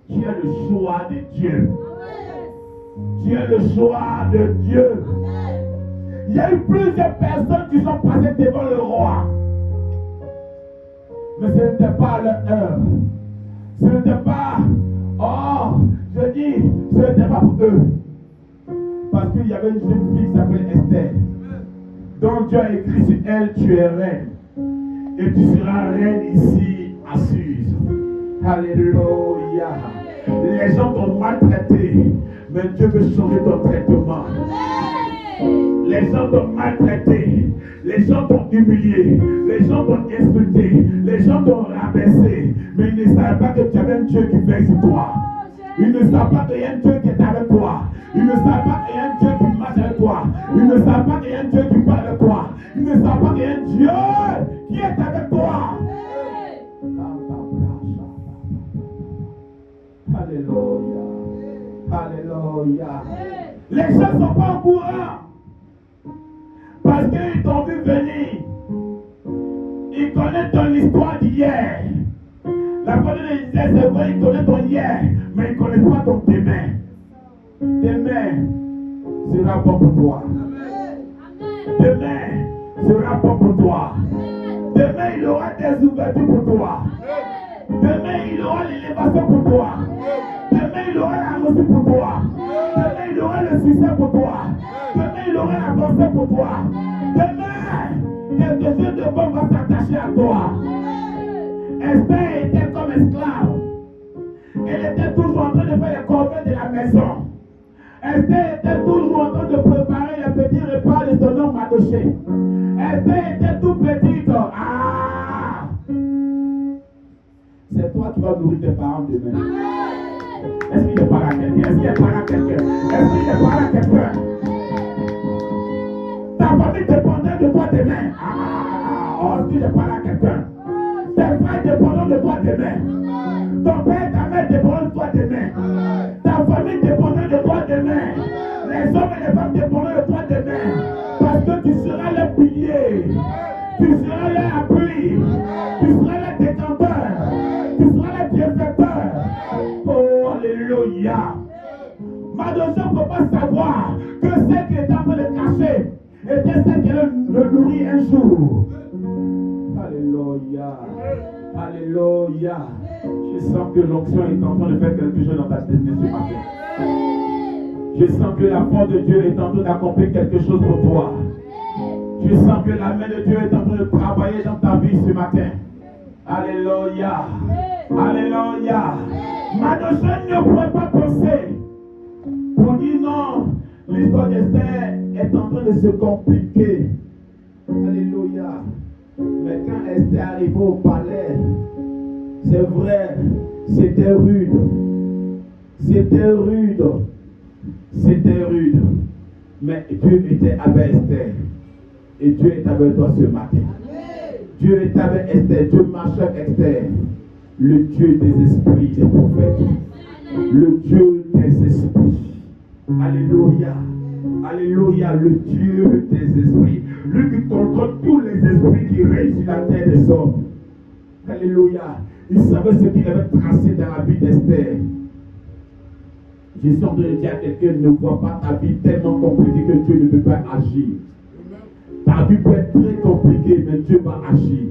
Tu es le choix de Dieu. Tu es le choix de Dieu. Il y a eu plusieurs personnes qui sont passées devant le roi. Mais ce n'était pas leur heure. Ce n'était pas, oh, je dis, ce n'était pas pour eux. Parce qu'il y avait une jeune fille qui s'appelait Esther. Donc Dieu a écrit sur elle, tu es reine. Et tu seras reine ici à Suse. Alléluia. Les gens t'ont maltraité, mais Dieu veut changer ton traitement. Les gens t'ont maltraité, les gens t'ont humilié, les gens t'ont insulté, les gens t'ont rabaissé, mais ils ne savaient pas que tu avais un Dieu qui veille sur toi. Ils ne savent pas qu'il y a un Dieu qui est avec toi. Ils ne savent pas qu'il y a un Dieu qui marche avec toi. Ils ne savent pas qu'il y a un Dieu qui parle avec toi. Ils ne savent pas qu'il y a un Dieu qui est avec toi. Alléluia. Alléluia. Les gens ne sont pas au courant. Parce qu'ils t'ont vu venir. Ils connaissent ton histoire d'hier. La fois de disait, c'est vrai, ils connaissent ton hier, mais ils ne connaissent pas ton demain. Demain sera bon pour toi. Demain sera bon pour toi. Demain, il aura des ouvertures pour toi. Demain, il aura l'élévation pour toi. Demain, il aura la reçue pour toi. Demain, il aura le succès pour toi. Demain, il aura l'avancée pour toi. Demain, quelque chose de bon va s'attacher à toi. Esther était comme esclave. Elle était toujours en train de faire les corvées de la maison. Esther était toujours en train de préparer les petits repas de son homme Mardochée. Esther était tout petite. Ah! C'est toi qui vas nourrir tes parents demain. Est-ce qu'il parle à quelqu'un? Est-ce qu'il parle à quelqu'un? Est-ce qu'il parle à quelqu'un? Ta famille dépendait de toi demain. Oh, est-ce que je parle à quelqu'un? Tes frères dépendront de toi demain. Ton père et ta mère dépendront de toi demain. Ta famille dépendra de toi demain. Les hommes et les femmes dépendront de toi demain. Parce que tu seras le pilier. Tu seras l'appui. Tu seras le décanteur. Tu seras le bienfaiteur. Oh, alléluia. Mardochée ne peut pas savoir que celle qui était en train de cacher était celle qui allait le nourrir un jour. Alléluia. Alléluia. Je sens que l'onction est en train de faire quelque chose dans ta destinée ce matin. Je sens que la force de Dieu est en train d'accomplir quelque chose pour toi. Je sens que la main de Dieu est en train de travailler dans ta vie ce matin. Alléluia. Alléluia. Mardochée ne pourrait pas penser pour dire non. L'histoire d'Esther est en train de se compliquer. Alléluia. Mais quand Esther arrivait au palais, c'est vrai, c'était rude. C'était rude. C'était rude. Mais Dieu était avec Esther. Et Dieu est avec toi ce matin. Dieu est avec Esther. Dieu marche avec Esther. Le Dieu des esprits, des prophètes. Le Dieu des esprits. Alléluia. Alléluia. Le Dieu des esprits. Lui qui contrôle tous les esprits qui règnent sur la terre des hommes. Alléluia. Il savait ce qu'il avait tracé dans la vie d'Esther. Je suis en train de dire à quelqu'un, ne vois pas ta vie tellement compliquée que Dieu ne peut pas agir. Ta vie peut être très compliquée, mais Dieu va agir.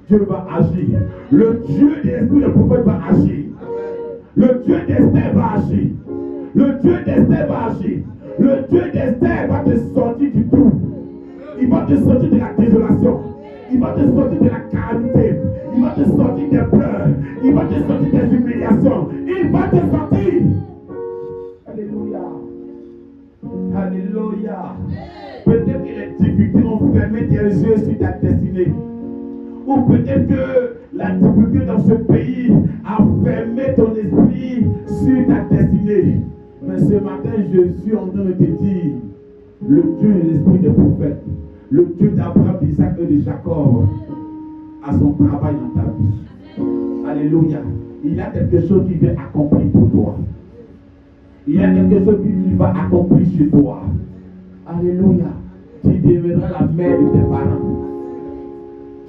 Dieu va agir. Le Dieu des esprits, le prophète va agir. Le Dieu d'Esther va agir. Le Dieu d'Esther va agir. Le Dieu d'Esther va te sortir du tout. Il va te sortir de la désolation. Il va te sortir de la calamité. Il va te sortir des pleurs. Il va te sortir des humiliations. Il va te sortir. Alléluia. Alléluia. Peut-être que les difficultés ont fermé tes yeux sur ta destinée. Ou peut-être que la difficulté dans ce pays a fermé ton esprit sur ta destinée. Mais ce matin, je suis en train de te dire, le Dieu de l'esprit des prophètes, le Dieu d'Abraham, d'Isaac et de Jacob, a son travail dans ta vie. Alléluia. Il y a quelque chose qui vient accomplir pour toi. Il y a quelque chose qui va accomplir chez toi. Alléluia. Tu deviendras la mère de tes parents.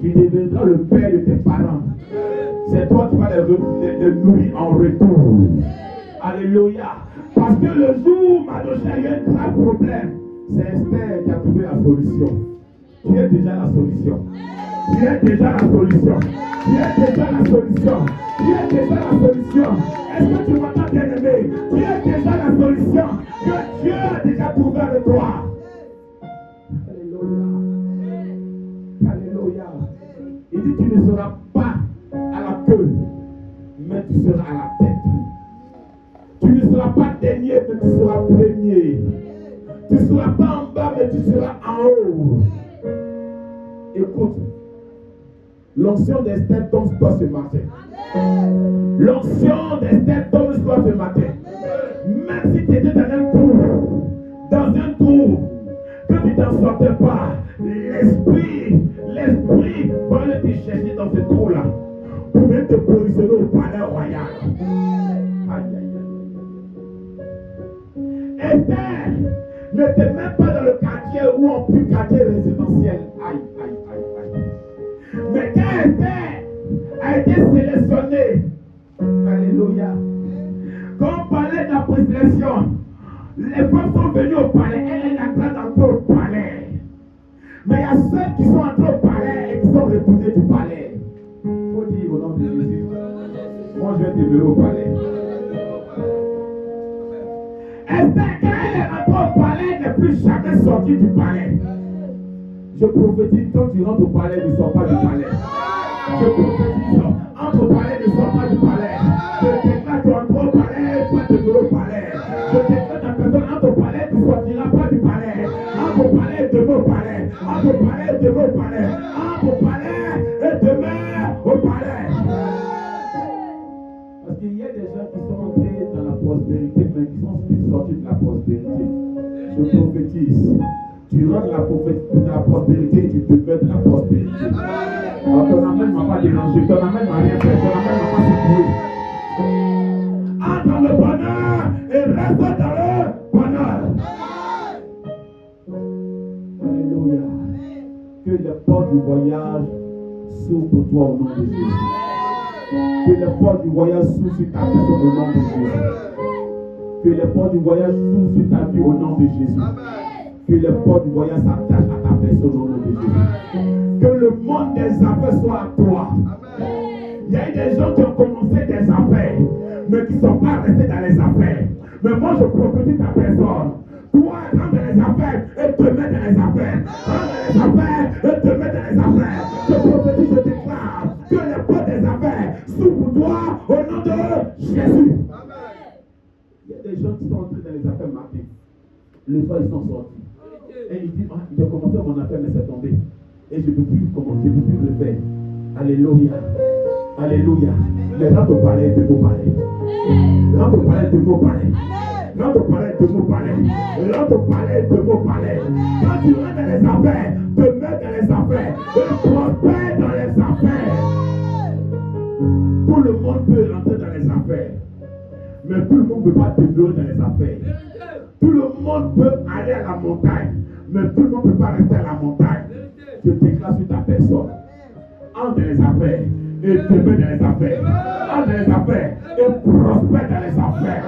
Tu deviendras le père de tes parents. C'est toi qui vas les nourrir en retour. Alléluia. Parce que le jour où Mardochée a eu un grave problème, c'est Esther qui a trouvé la solution. Tu es déjà la solution. Tu es déjà la solution. Tu es déjà la solution. Tu es déjà la solution. Est-ce que tu m'entends bien aimé? Tu es déjà la solution que Dieu a déjà trouvé avec toi. Alléluia. Alléluia. Il dit tu ne seras pas à la queue, mais tu seras à la tête. pas dernier, mais tu seras premier. Tu ne seras pas en bas, mais tu seras en haut. Écoute, l'onction d'Esther tombe sur toi ce matin. L'onction d'Esther tombe sur toi ce matin. Même si tu étais dans un trou, que tu t'en sortais pas, l'esprit va aller te chercher dans ce trou-là pour venir te positionner au palais royal. Aïe, aïe, aïe. Esther n'était même pas dans le quartier où on peut quartier résidentiel. Aïe, aïe, aïe, aïe. Mais quand Esther a été sélectionnée, alléluia, quand on parlait de la présélection, les femmes sont venues au palais, elle est entrée d'entrer au palais. Mais il y a ceux qui sont entrés au palais et qui sont retournés du palais. Il faut dire au nom de Jésus, moi je vais demeurer au palais. Esther, quand elle est rentrée au palais, elle n'est plus jamais sortie du palais. Je prophétise, quand tu rentres au palais, ne sors pas du palais. Je prophétise, entre au palais, ne sors pas du palais. Je déclare, tu entres au palais, tu vas demeurer au palais. Je déclare, ta personne entre au palais, tu ne sortiras pas du palais. Entre au palais, demeure au palais. Entre au palais, demeure au palais. Entre au palais et demeure au palais. Parce qu'il y a des gens qui sont entrés dans la prospérité, mais qui sont plus sortis de la prospérité. Je prophétise. Tu rentres dans la prospérité et tu demeures de la prospérité. Alors, ton amène ne m'a pas dérangé, ton amène ne m'a rien fait, ton amène ne m'a pas secoué. Entre dans le bonheur et reste dans le bonheur. Alléluia. Que les portes du voyage s'ouvrent pour toi au nom de Jésus. Que les portes du voyage s'ouvrent sur ta personne au nom de Jésus. Que les portes du voyage s'ouvrent sur ta vie au nom de Jésus. Que les portes du voyage s'attachent à ta personne au nom de Jésus. Que le monde des affaires soit à toi. Il y a eu des gens qui ont commencé des affaires, mais qui ne sont pas restés dans les affaires. Mais moi, je prophétise ta personne. Toi, rentre dans les affaires et te mets dans les affaires. Rentre dans les affaires et te mets dans les affaires. Je prophétise, je déclare que les portes des affaires s'ouvrent pour toi au nom de Jésus. Il y a des gens qui sont entrés dans les affaires matin. Les fois, ils sont sortis. Et il dit, j'ai commencé mon affaire, mais c'est tombé. Et je ne peux plus commencer, je ne peux plus le faire. Alléluia. Alléluia. Mais rentre au palais, de vos palais. Rentre au palais, de vos palais. Rentre au palais, de vos palais. Rentre au palais, de vos palais. Quand tu rentres dans les affaires, te mets dans les affaires. Et prospère dans les affaires. Tout le monde peut rentrer dans les affaires. Mais tout le monde ne peut pas demeurer dans les affaires. Tout le monde peut aller à la montagne. Mais tout le monde ne peut pas rester à la montagne. Je déclare sur ta personne. Entre dans les affaires et demeure dans les affaires. Entre dans les affaires et prospère dans les affaires.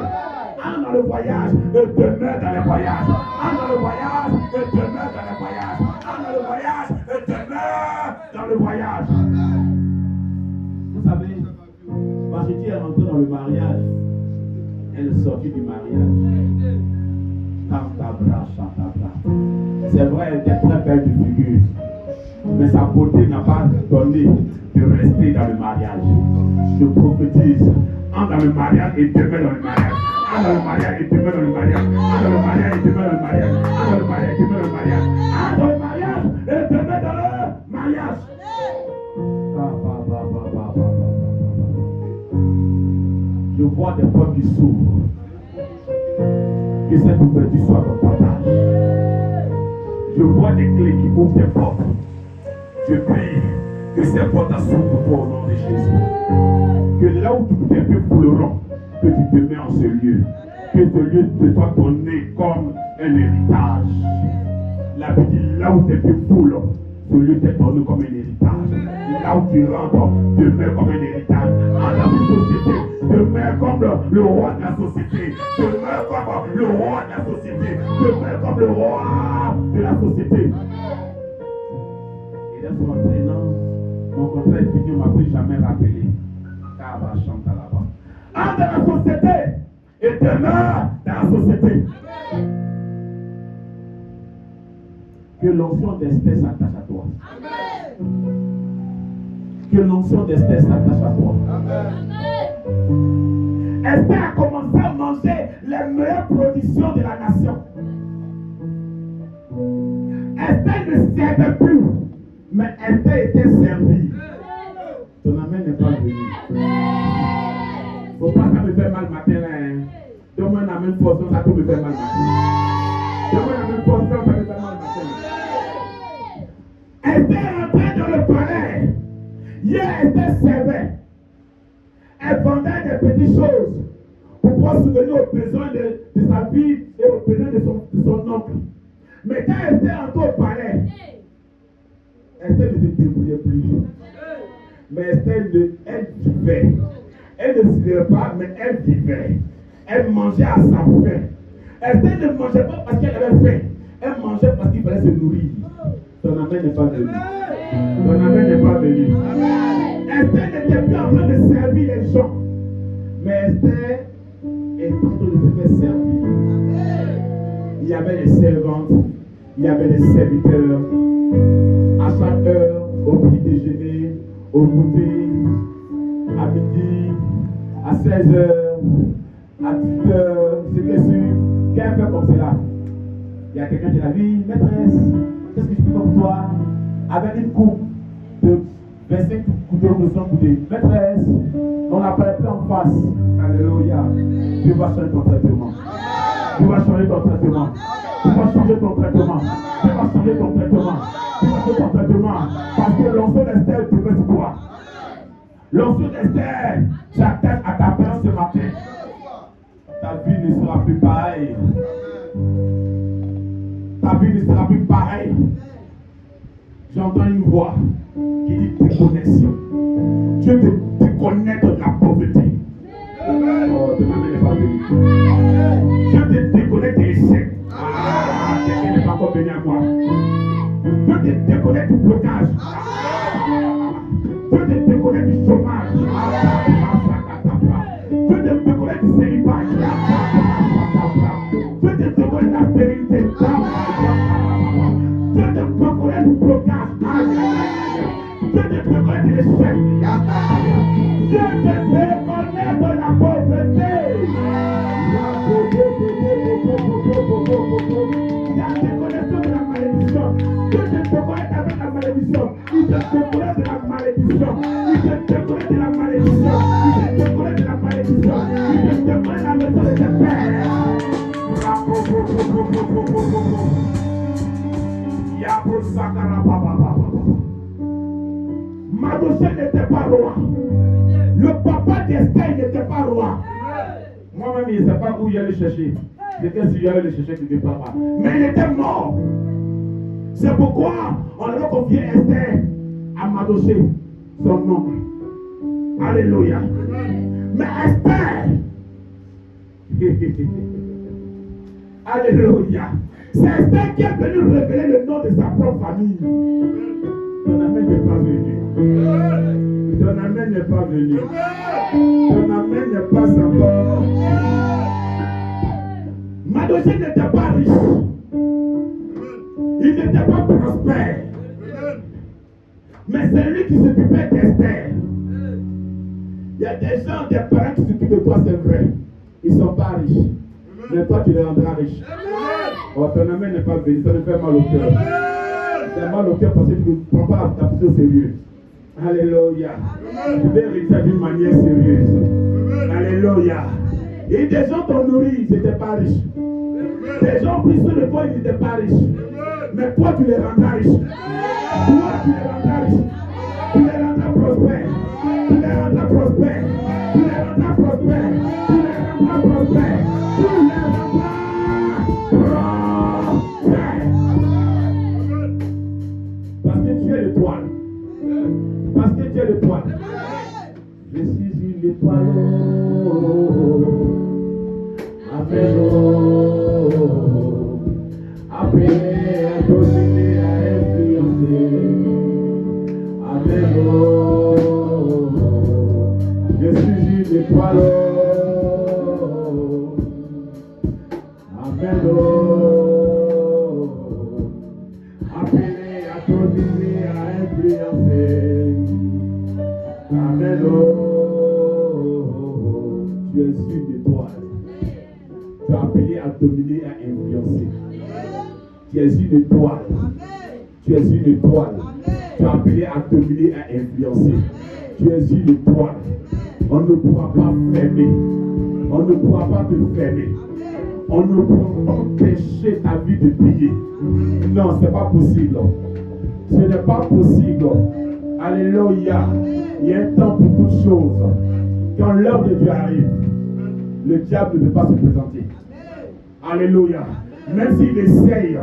Entre dans le voyage et demeure dans les voyages. Entre dans le voyage et demeure dans les voyages. Entre dans le voyage et demeure dans le voyage. Vous savez, Marie est rentrée dans le mariage. Elle est sortie du mariage. C'est vrai, elle était très belle de figure, mais sa beauté n'a pas donné de rester dans le mariage. Je prophétise, entre dans le mariage et demeure dans le mariage. Entre dans le mariage et demeure dans le mariage. Entre dans le mariage et demeure dans le mariage. Entre dans le mariage et demeure dans le mariage. Entre dans le mariage et demeure dans le mariage. Je vois des portes qui s'ouvrent. Que cette ouverture soit ton partage. Je vois des clés qui ouvrent des portes. Je prie que ces portes s'ouvrent pour toi au nom de Jésus. Que là où tous tes pieds fouleront, que tu te mets en ce lieu. Que ce lieu te soit donné comme un héritage. La Bible dit là où tes pieds foulent, ce lieu t'est donné comme un héritage. Là où tu rentres, demeure comme un héritage. En la société, demeure comme le roi de la société. Demeure comme le roi de la société. Demeure comme le roi de la société. Et là, sur mon contrat est fini, on ne m'a plus jamais rappelé. Car on chante là-bas. Entre dans la société et demeure dans la société. Que l'onction d'Esther s'attache à toi. Amen. Que l'onction d'Esther s'attache à toi. Amen. Esther a commencé à manger les meilleures productions de la nation. Esther ne servait plus, mais Esther était servie. Ton amen n'est pas venu. Faut pas que ça me fait mal matin là. Donne-moi un amen fort, ça peut me faire mal matin. Donne-moi un amen fort, ça me fait mal matin. Esther est entrée dans le palais. Hier, Esther servait. Elle vendait des petites choses pour pouvoir souvenir aux besoins de sa vie et aux besoins de son oncle. Mais quand Esther entrée au palais, Esther ne se débrouillait plus. Mais Esther, elle vivait. Elle ne se vivait pas, mais elle vivait. Elle mangeait à sa faim. Esther ne mangeait pas parce qu'elle avait faim. Elle mangeait parce qu'il fallait se nourrir. Ton amen n'est pas venu. Ton amen n'est pas venu. Esther n'était plus en train de servir les gens. Mais Esther est en train de se faire servir. Il y avait des servantes, il y avait des serviteurs. À chaque heure, au petit déjeuner, au goûter, à midi, à 16h, à 10h, c'était sûr. Qu'elle fait comme cela? Il y a quelqu'un qui a dit, maîtresse, qu'est-ce que je peux faire pour toi? Avec une coupe de 25 couteaux de 100 couteaux. Maîtresse, on n'appelle plus en face. Alléluia. Dieu va changer ton traitement. Dieu va changer ton traitement. Dieu va changer ton traitement. Dieu va changer ton traitement. Dieu va changer ton traitement. Parce que l'onction d'Esther devait sur toi. L'onction d'Esther s'attache à ta peur ce matin. Ta vie ne sera plus pareille. Ta vie ne sera plus pareille. J'entends une voix qui dit déconnexion. Dieu te déconnecte de la pauvreté. Oh, de ma main n'est pas venue. Dieu te déconnecte de l'échec. Ah, quelqu'un n'est pas encore venu à moi. Dieu te déconnecte du blocage. Dieu te déconnecte du chômage. Dieu te déconnecte du célibat. Dieu te déconnecte de la stérilité. Dieu te déconnecte du blocage. Dieu te déconnecte de l'échec. Dieu te déconnecte de la pauvreté. Il y a des connexions de la malédiction. Dieu te déconnecte avec la malédiction. Il te déconnecte de la malédiction. Il te déconnecte de la malédiction. Il te déconnecte de la malédiction. Il te déconnecte de la maison de tes pères. Mardochée n'était pas roi. Le papa d'Esther n'était pas roi. Moi-même, je ne sais pas où il allait chercher. C'était si j'allais le chercher quelque part. Mais il était mort. C'est pourquoi on avait confié Esther à Mardochée, son oncle. Alléluia. Mais Esther, alléluia. C'est Esther qui est venu révéler le nom de sa propre famille. Ton amen n'est pas venu. Ton amen n'est pas venu. Ton amen n'est pas encore. Mardochée n'était pas riche. Il n'était pas prospère. Mais c'est lui qui s'occupait d'Esther. Il y a des gens, des parents qui s'occupent de toi, c'est vrai. Ils ne sont pas riches. Mais toi, tu les rendras riches. Oh, ton amen n'est pas venu. Ça me fait mal au cœur. C'est mal au cœur parce que tu ne prends pas ta position au sérieux. Alléluia. Je vais réussir d'une manière sérieuse. Alléluia. Et des gens t'ont nourri, ils n'étaient pas riches. Des gens pris sur le toit, ils n'étaient pas riches. Mais toi, tu les rendras riches. Toi, tu les rendras riches. Tu les rendras prospères. Tu les rendras prospères. Tu les rendras prospères. Tu les rendras prospères. Tu les rendras prospères. Parce que tu es l'étoile. Parce que tu es l'étoile. Je suis une étoile. Amen. Appelé à dominer, à influencer. Amen. Je suis une étoile. Amen. Appelé à dominer, à influencer. Amen. Tu es une étoile. Tu es appelé à dominer et à influencer. Tu es une étoile. Tu es une étoile. Tu es appelé à dominer et à influencer. Tu es une étoile. On ne pourra pas fermer. On ne pourra pas te fermer. On ne pourra pas empêcher ta vie de briller. Non, ce n'est pas possible. Ce n'est pas possible. Alléluia. Il y a un temps pour toutes choses. Quand l'heure de Dieu arrive, le diable ne peut pas se présenter. Alléluia. Même s'il essaye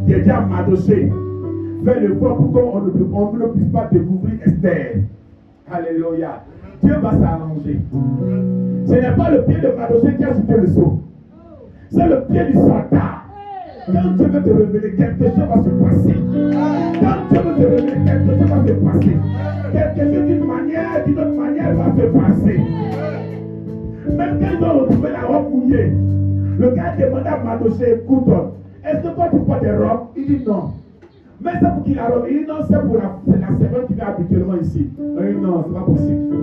d'aider à Mardochée, fait le voie pour qu'on ne puisse pas découvrir Esther. Alléluia. Dieu va s'arranger. Ce n'est pas le pied de Mardochée qui a jeté le seau. C'est le pied du soldat. Quand Dieu veut te révéler, quelque chose va se passer. Quand Dieu veut te révéler, quelque chose va se passer. Quelque chose d'une manière, d'une autre manière va se passer. Même quand ils ont retrouvé la robe mouillée, le gars demande à Mardochée, écoute, est-ce que toi tu portes des robes? Il dit non. Mais c'est pour qui la robe? Il dit non, c'est pour la servante qui vient habituellement ici. Il dit non, c'est pas possible.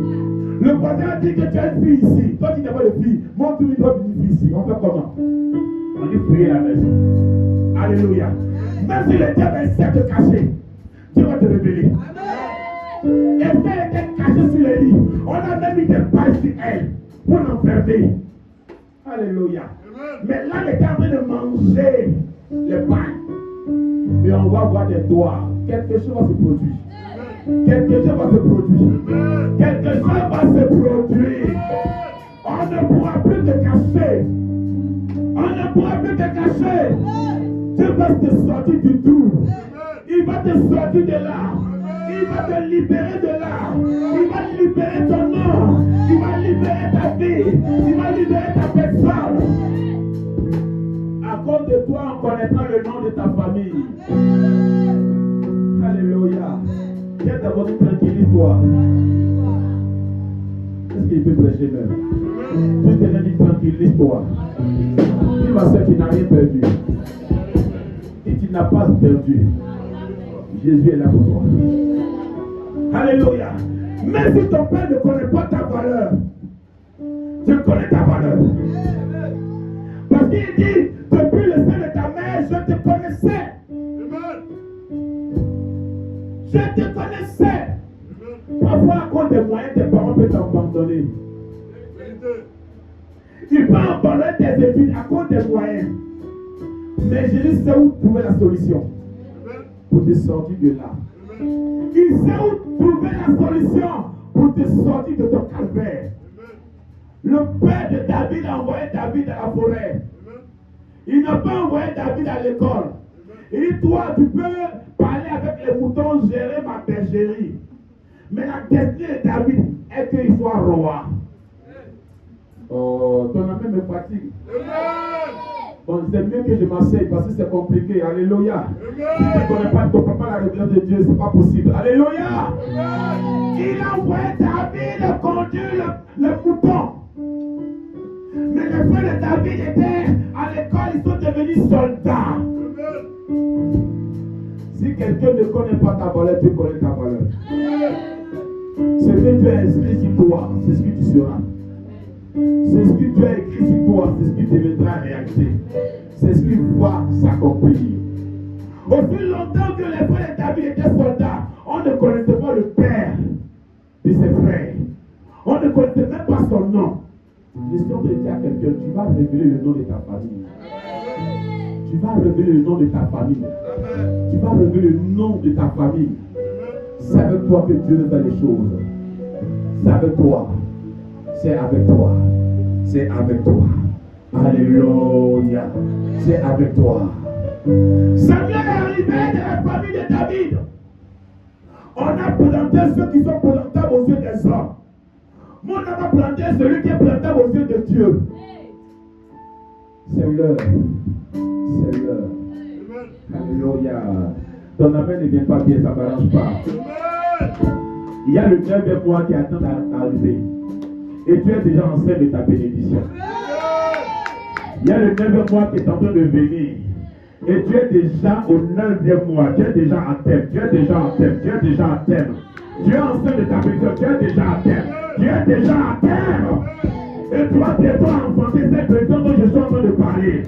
Le voisin a dit que tu as une fille ici. Toi qui n'as pas de fille, montre-lui une robe d'une fille ici. On fait comment? On dit fouiller la maison. Alléluia. Même si le diable essaie de cacher, Dieu va te révéler. Esther était cachée sur le lit. On a même mis des pailles sur elle pour l'enfermer. Alléluia. Mais là, elle était en train de manger les pailles. Et on va voir des doigts. Quelque chose va se produire. Quelque chose va se produire. Quelque chose va se produire. On ne pourra plus te cacher. On ne pourra plus te cacher. Dieu va te sortir du trou. Il va te sortir de là. Il va te libérer de là. Il va libérer ton nom. Il va libérer ta vie. Il va libérer ta personne. À cause de toi, on connaîtra le nom de ta famille. Alléluia. Viens d'abord, tranquillise-toi. Est-ce qu'il peut prêcher même? Juste quelqu'un dit tranquillise-toi. Dis ma soeur, tu n'as rien perdu. Et tu n'as pas perdu. Jésus est là pour toi. Alléluia. Même si ton père ne connaît pas ta valeur, Dieu connaît ta valeur. Parce qu'il dit, depuis le sein de ta mère, je te connaissais. Je te connaissais. Parfois, à cause des moyens, tes parents peuvent t'abandonner. Ils peuvent abandonner tes études à cause des moyens. Mais Jésus sait où trouver la solution pour te sortir de là. Il sait où trouver la solution pour te sortir de ton calvaire. Le père de David a envoyé David à la forêt. Il n'a pas envoyé David à l'école. Il dit, toi, tu peux parler avec les moutons, gérer ma bergerie. Mais la destinée de David est qu'il soit roi. Oh, ton ami me fatigue. Bon, c'est mieux que je m'asseye parce que c'est compliqué. Alléluia. Si tu ne connais pas ton papa, la révélation de Dieu, c'est pas possible. Alléluia. Il a envoyé David conduire le mouton. Mais les frères de David étaient à l'école, ils sont devenus soldats. Si quelqu'un ne connaît pas ta valeur, tu connais ta valeur. Ce que tu as inscrit sur toi, c'est ce que tu seras. C'est ce que tu as écrit sur toi, c'est ce qui deviendra réalité. C'est ce qui va s'accomplir. Aussi longtemps que les frères de David étaient soldats, on ne connaissait pas le père de ses frères. On ne connaissait même pas son nom. L'histoire de dire à quelqu'un, tu vas révéler le nom de ta famille. Tu vas révéler le nom de ta famille. Tu vas révéler le nom de ta famille. C'est avec toi que Dieu fait les choses. C'est avec toi. C'est avec toi. C'est avec toi. Alléluia. C'est avec toi. Samuel est arrivé de la famille de David. On a planté ceux qui sont plantables aux yeux des hommes. Moi, on a planté celui qui est plantable aux yeux de Dieu. C'est l'heure. C'est l'heure. Alléluia. Ton amen ne vient pas bien, ça ne m'arrange pas. Il y a le 9e mois qui attend d'arriver. Et tu es déjà enceinte de ta bénédiction. Il y a le 9e mois qui est en train de venir. Et tu es déjà au 9e mois. Tu es déjà à terme. Tu es déjà à terme. Tu es déjà à terme. Tu es enceinte de ta bénédiction. Tu es déjà à terme. Tu es déjà à terme. Et tu vas bientôt enfanter cette personne dont je suis en train de parler.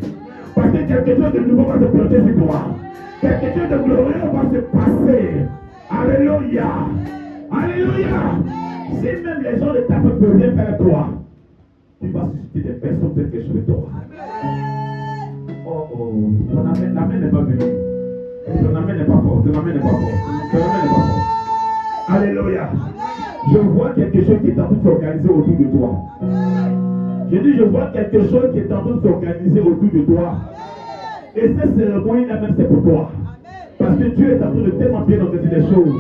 Parce que quelque chose de nouveau va se planter sur toi. Quelque chose de glorieux va se passer. Alléluia. Alléluia. Si même les gens de ta famille ne peuvent rien faire toi, tu vas susciter des personnes faire quelque chose de toi. Oh oh, ton amen n'est pas venu. Ton amen n'est pas fort. Ton amen n'est pas fort. Ton amen n'est pas fort. Alléluia. Je vois quelque chose qui est en train de s'organiser autour de toi. Je dis, je vois quelque chose qui est en train de s'organiser autour de toi. Et cette cérémonie là même c'est pour toi. Parce que Dieu est en train de tellement bien organiser les choses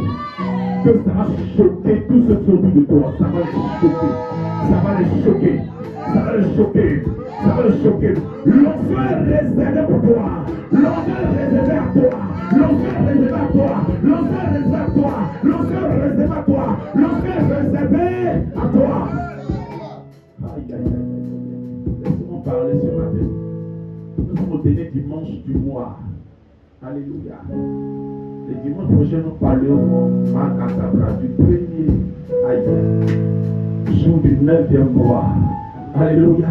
que ça va choquer tous ceux qui sont autour de toi. Ça va les choquer. Ça va les choquer. Ça va les choquer. Ça va les choquer. L'onction est réservé pour toi. L'onction est réservé à toi. L'onction est réservé à toi. L'onction est réservé à toi. L'onction est réservé à toi. L'onction est réservé à toi. Aïe, aïe, aïe. Laisse-moi parler ce matin. Nous sommes au dernier dimanche du mois. Alléluia. Le dimanche prochain, nous parlerons du premier jour du 9e mois. Alléluia.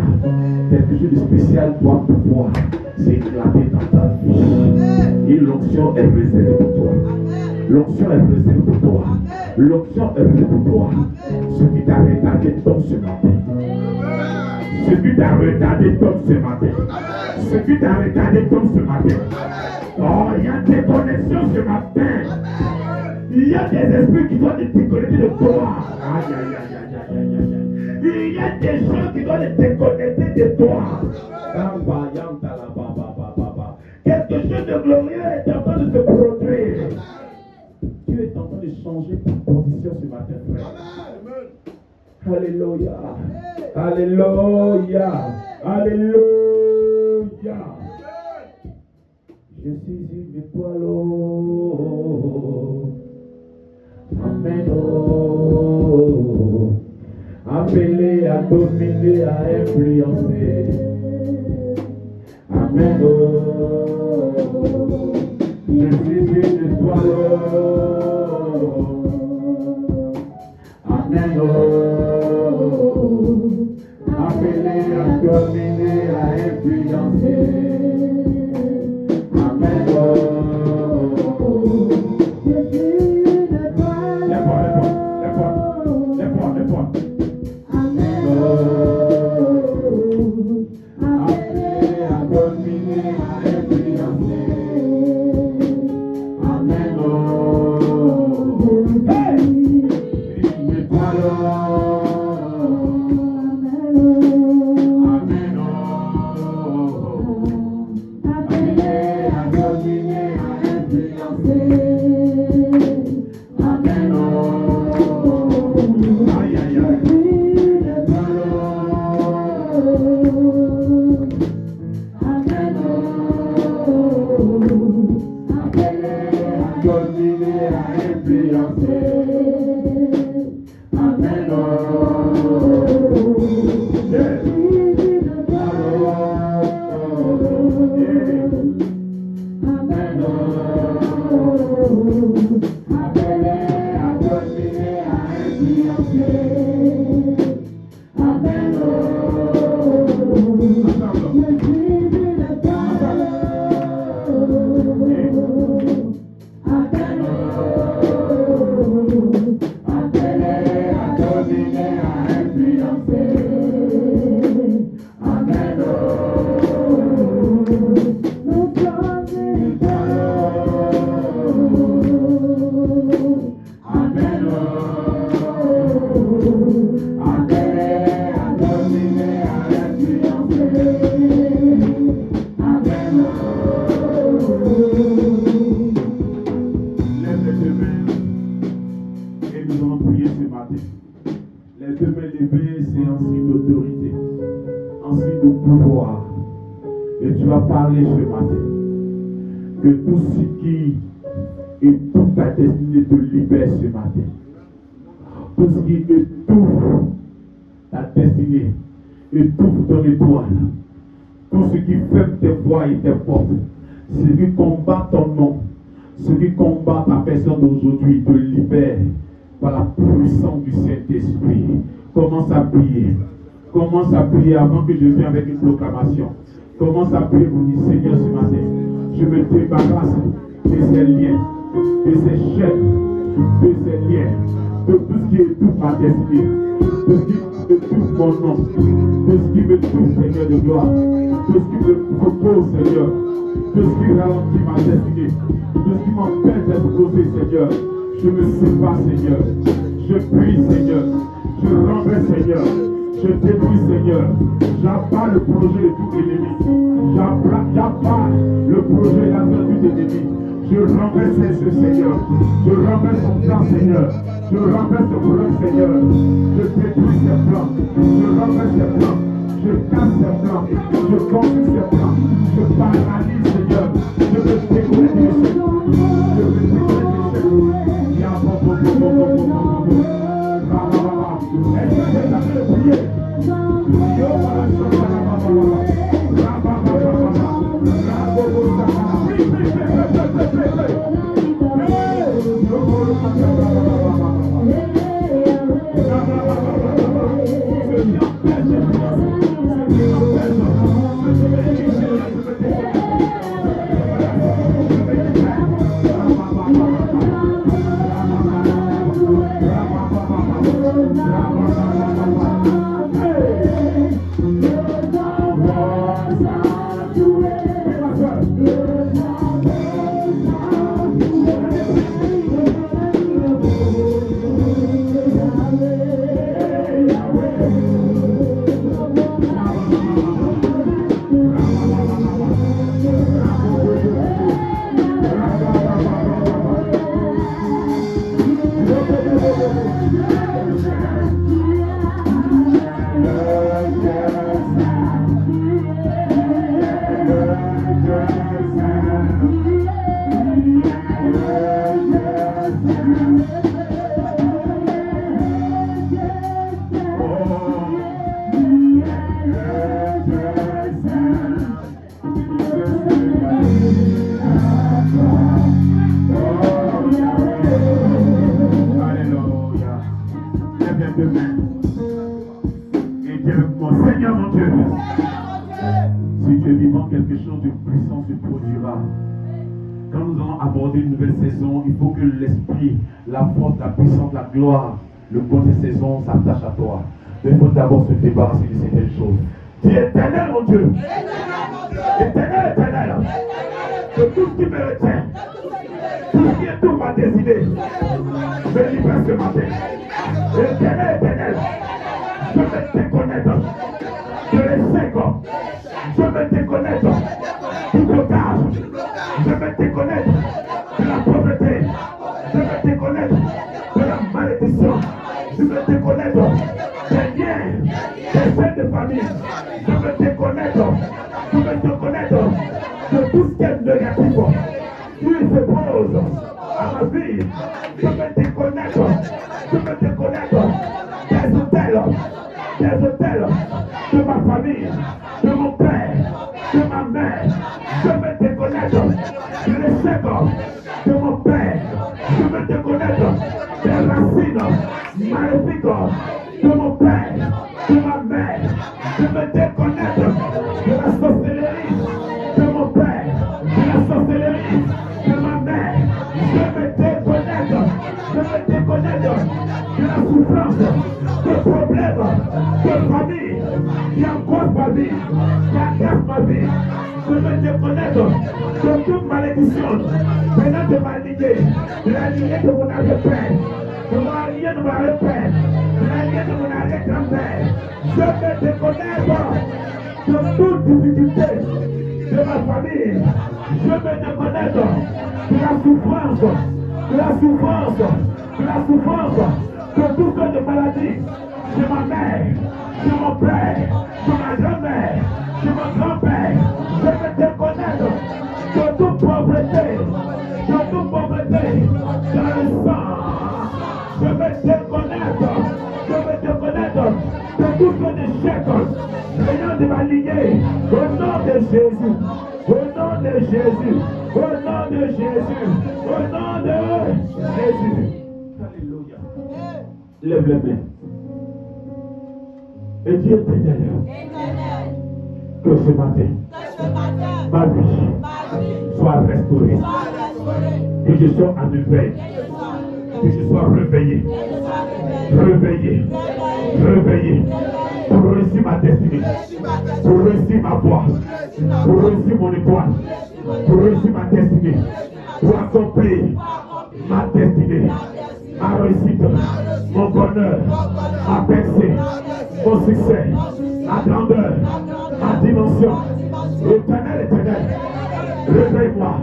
Quelque chose de spécial doit pouvoir s'éclater dans ta vie. Et l'onction est réservée pour toi. L'onction est réservée pour toi. L'onction est réservée pour toi. Ce qui t'a retardé tombe ce matin. Ce qui t'a retardé tombe ce matin. Ce qui t'a retardé tombe ce matin. Oh, il y a des connexions ce matin. Il y a des esprits qui doivent te déconnecter de toi. Aïe, aïe, aïe, aïe, aïe, aïe, aïe. Il y a des gens qui doivent te déconnecter de toi. Quelque chose de glorieux est en train de se produire. Dieu est en train de changer ta position ce matin, frère. Alléluia. Alléluia. Alléluia. Je suis une étoile. Amen. Appelé à dominer, à influencer. Amen. Je suis une étoile. Amen. Appelé à dominer, à influencer. Parler ce matin que tout ce qui étouffe ta destinée te libère ce matin. Tout ce qui étouffe ta destinée étouffe ton étoile. Tout ce qui ferme tes voies et tes portes, ce qui combat ton nom, ce qui combat ta personne d'aujourd'hui te libère par la puissance du Saint-Esprit. Commence à prier. Commence à prier avant que je vienne avec une proclamation. Commence à prier pour dire Seigneur ce matin. Je me débarrasse de ces liens, de ces chaînes, de ces liens, de tout ce qui étouffe ma destinée, de ce qui étouffe mon nom, de ce qui me touche, Seigneur de gloire, de ce qui me propose, Seigneur, de ce qui ralentit ma destinée, de ce qui m'empêche d'être posé, Seigneur. Je me sépare, Seigneur. Je prie, Seigneur. Je renverse, Seigneur. Je détruis, Seigneur. J'abats le projet de tout ennemi. J'abats le projet et la vertu de l'ennemi. Je renverse ce Seigneur. Je renverse son plan, Seigneur. Je renverse son plan, Seigneur. Je détruis ses plans. Je renverse ses plans. Je casse ses plans. Je confie ses plans. Je paralyse, Seigneur. Je me découvre des échecs. Je me découvre des échecs. Est-ce que j'ai jamais prié? Quelque chose de puissant se produira. Quand nous allons aborder une nouvelle saison, il faut que l'esprit, la force, la puissance, la gloire, le bon des saisons s'attache à toi. Mais il faut d'abord se débarrasser de certaines choses. Dis éternel, mon Dieu. Éternel, éternel. Que tout ce qui me retient, tout ce qui est tout ma destinée, me libère ce matin. Éternel, éternel. Je me déconnecte de l'échec. Je me déconnecte du blocage. Je me déconnecte de la pauvreté. Je me déconnecte de la malédiction. Je me déconnecte des liens, des chaînes de famille. Je me déconnecte. Je me déconnecte de tout ce qui est négatif. Qui se pose à ma vie. Je me déconnecte. Je me déconnecte des hôtels de ma famille, de mon père, de ma mère. Je me déconnecte de l'échec de mon père. Je me déconnecte des racines maléfiques de mon père, de ma mère. Je me déconnecte de la sorcellerie de mon père, de la sorcellerie de ma mère. Je me déconnecte de la souffrance, des problèmes de famille qui angoissent ma vie, qui agacent ma vie. Je me déconnecte de toute malédiction venant de ma lignée, de la lignée de mon arrière-père, de la lignée de mon arrière-père, de la lignée de mon arrière-grand-père. Je me déconnecte de toute difficulté de ma famille. Je me déconnecte de la souffrance, de la souffrance, de la souffrance, de tout ce de maladie, de ma mère, de mon père, de ma grand-mère, de mon grand-père. Je me déconnecte de toute pauvreté, dans le sang. Je me déconnecte de tout ce d'échec venant de ma lignée, au nom de Jésus, au nom de Jésus, au nom de Jésus, au nom de Jésus. Alléluia. Lève les mains. Et Dieu éternel, que ce matin, ma vie soit restaurée, que je sois en éveil, que je sois réveillé, pour réussir ma destinée, pour réussir ma voie, pour réussir mon étoile, pour réussir ma destinée, pour accomplir ma destinée, ma réussite, mon bonheur, ma percée, mon succès, ma grandeur, ma dimension. Éternel, réveille-moi,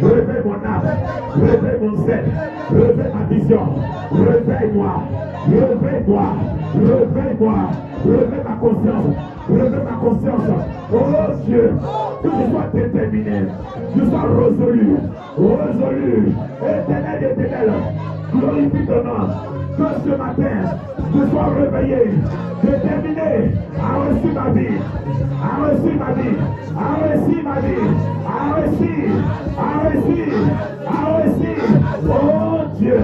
réveille mon âme, réveille mon zèle, réveille ma vision, réveille-moi, réveille ma conscience, oh Dieu, que je sois déterminé, que je sois résolu, éternel, glorifie ton nom, que ce matin, je sois réveillé, déterminé à réussir ma vie, oh Dieu,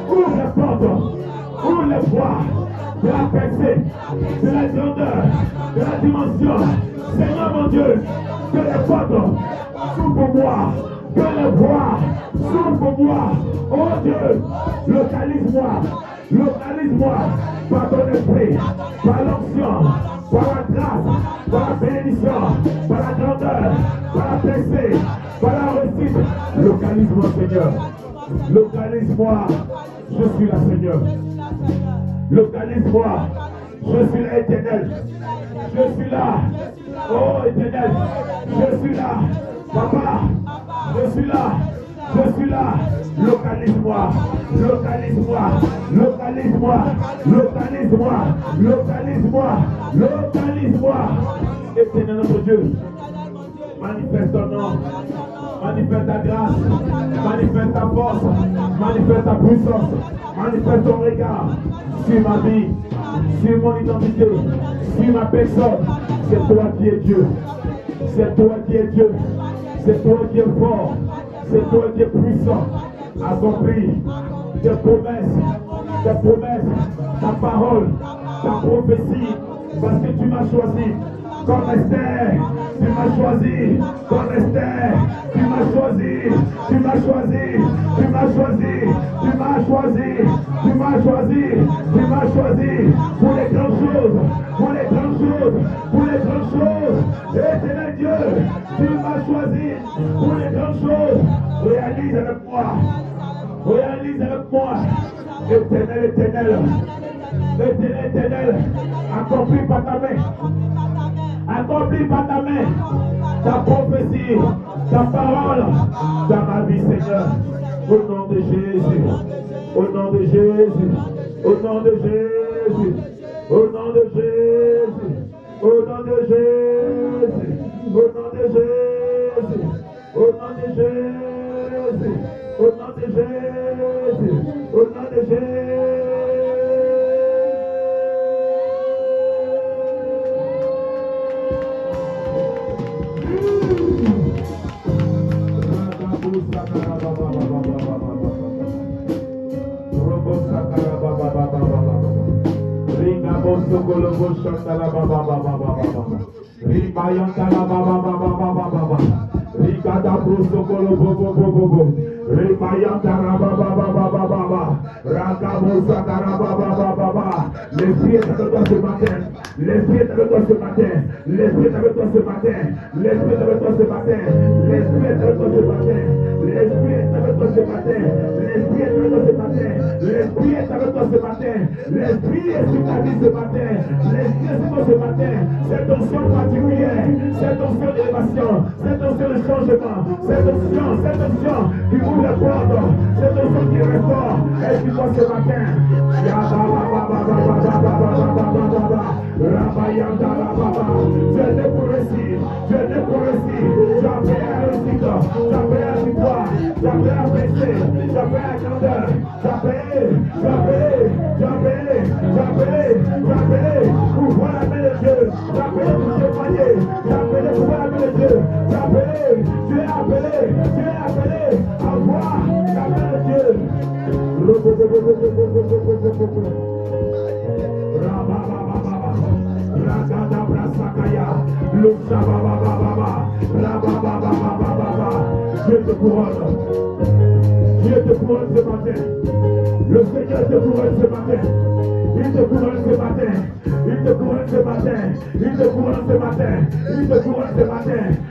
ouvre les portes, ouvre les voies de la percée, de la grandeur, de la dimension. Seigneur mon Dieu, que les portes s'ouvrent pour moi, que les voies s'ouvrent pour moi. Oh Dieu, localise-moi par ton esprit, par l'onction, par la grâce, par la bénédiction, par la grandeur, par la percée, par la réussite. Localise-moi, Seigneur. Localise-moi. Je suis là, Seigneur. Localise-moi. Je suis là, éternel. Je suis là. Oh, éternel. Je suis là. Papa. Je suis là. Localise-moi. Éternel notre Dieu, manifeste ton nom, manifeste ta grâce, manifeste ta force, manifeste ta puissance, manifeste ton regard sur ma vie, sur mon identité, sur ma personne. C'est toi qui es Dieu, c'est toi qui es Dieu, c'est toi qui es fort, c'est toi qui es puissant. Accomplis tes promesses, ta parole, ta prophétie, parce que tu m'as choisi. Comme Esther, tu m'as choisi. Comme Esther, tu m'as choisi. Tu m'as choisi pour les grandes choses, Éternel Dieu, tu m'as choisi pour les grandes choses. Réalise avec moi. Éternel, accomplis par ta main, ta prophétie, ta parole dans ma vie, Seigneur. Au nom de Jésus, au nom de Jésus, au nom de Jésus, au nom de Jésus, au nom de Jésus, au nom de Jésus, au nom de Jésus, au nom de Jésus, au nom de Jésus. L'esprit est avec toi ce matin. L'esprit est avec toi ce matin. L'esprit est avec toi ce matin. L'esprit est avec toi ce matin. L'esprit est avec toi ce matin. L'esprit est avec toi ce matin. L'esprit est avec toi ce matin. L'esprit est avec toi ce matin. L'esprit est sur ta vie ce matin. L'esprit est sur toi ce matin. Cette onction particulière, cette onction d'élévation, cette onction de changement, cette onction qui ouvre les portes, cette onction qui restaure, est sur toi ce matin. Tu es né pour réussir, tu es né pour réussir, tu as appelé à réussite, tu as appelé à victoire, tu as appelé à baisser, tu as appelé à grandeur, tu as appelé pour voir la main de Dieu, tu as appelé pour témoigner, tu as appelé pour voir la main de Dieu, tu as appelé à voir la main de Dieu. Dieu te couronne. Dieu te couronne ce matin. Le Seigneur te couronne ce matin. Il te couronne ce matin. Il te couronne ce matin. Il te couronne ce matin. Il te couronne ce matin.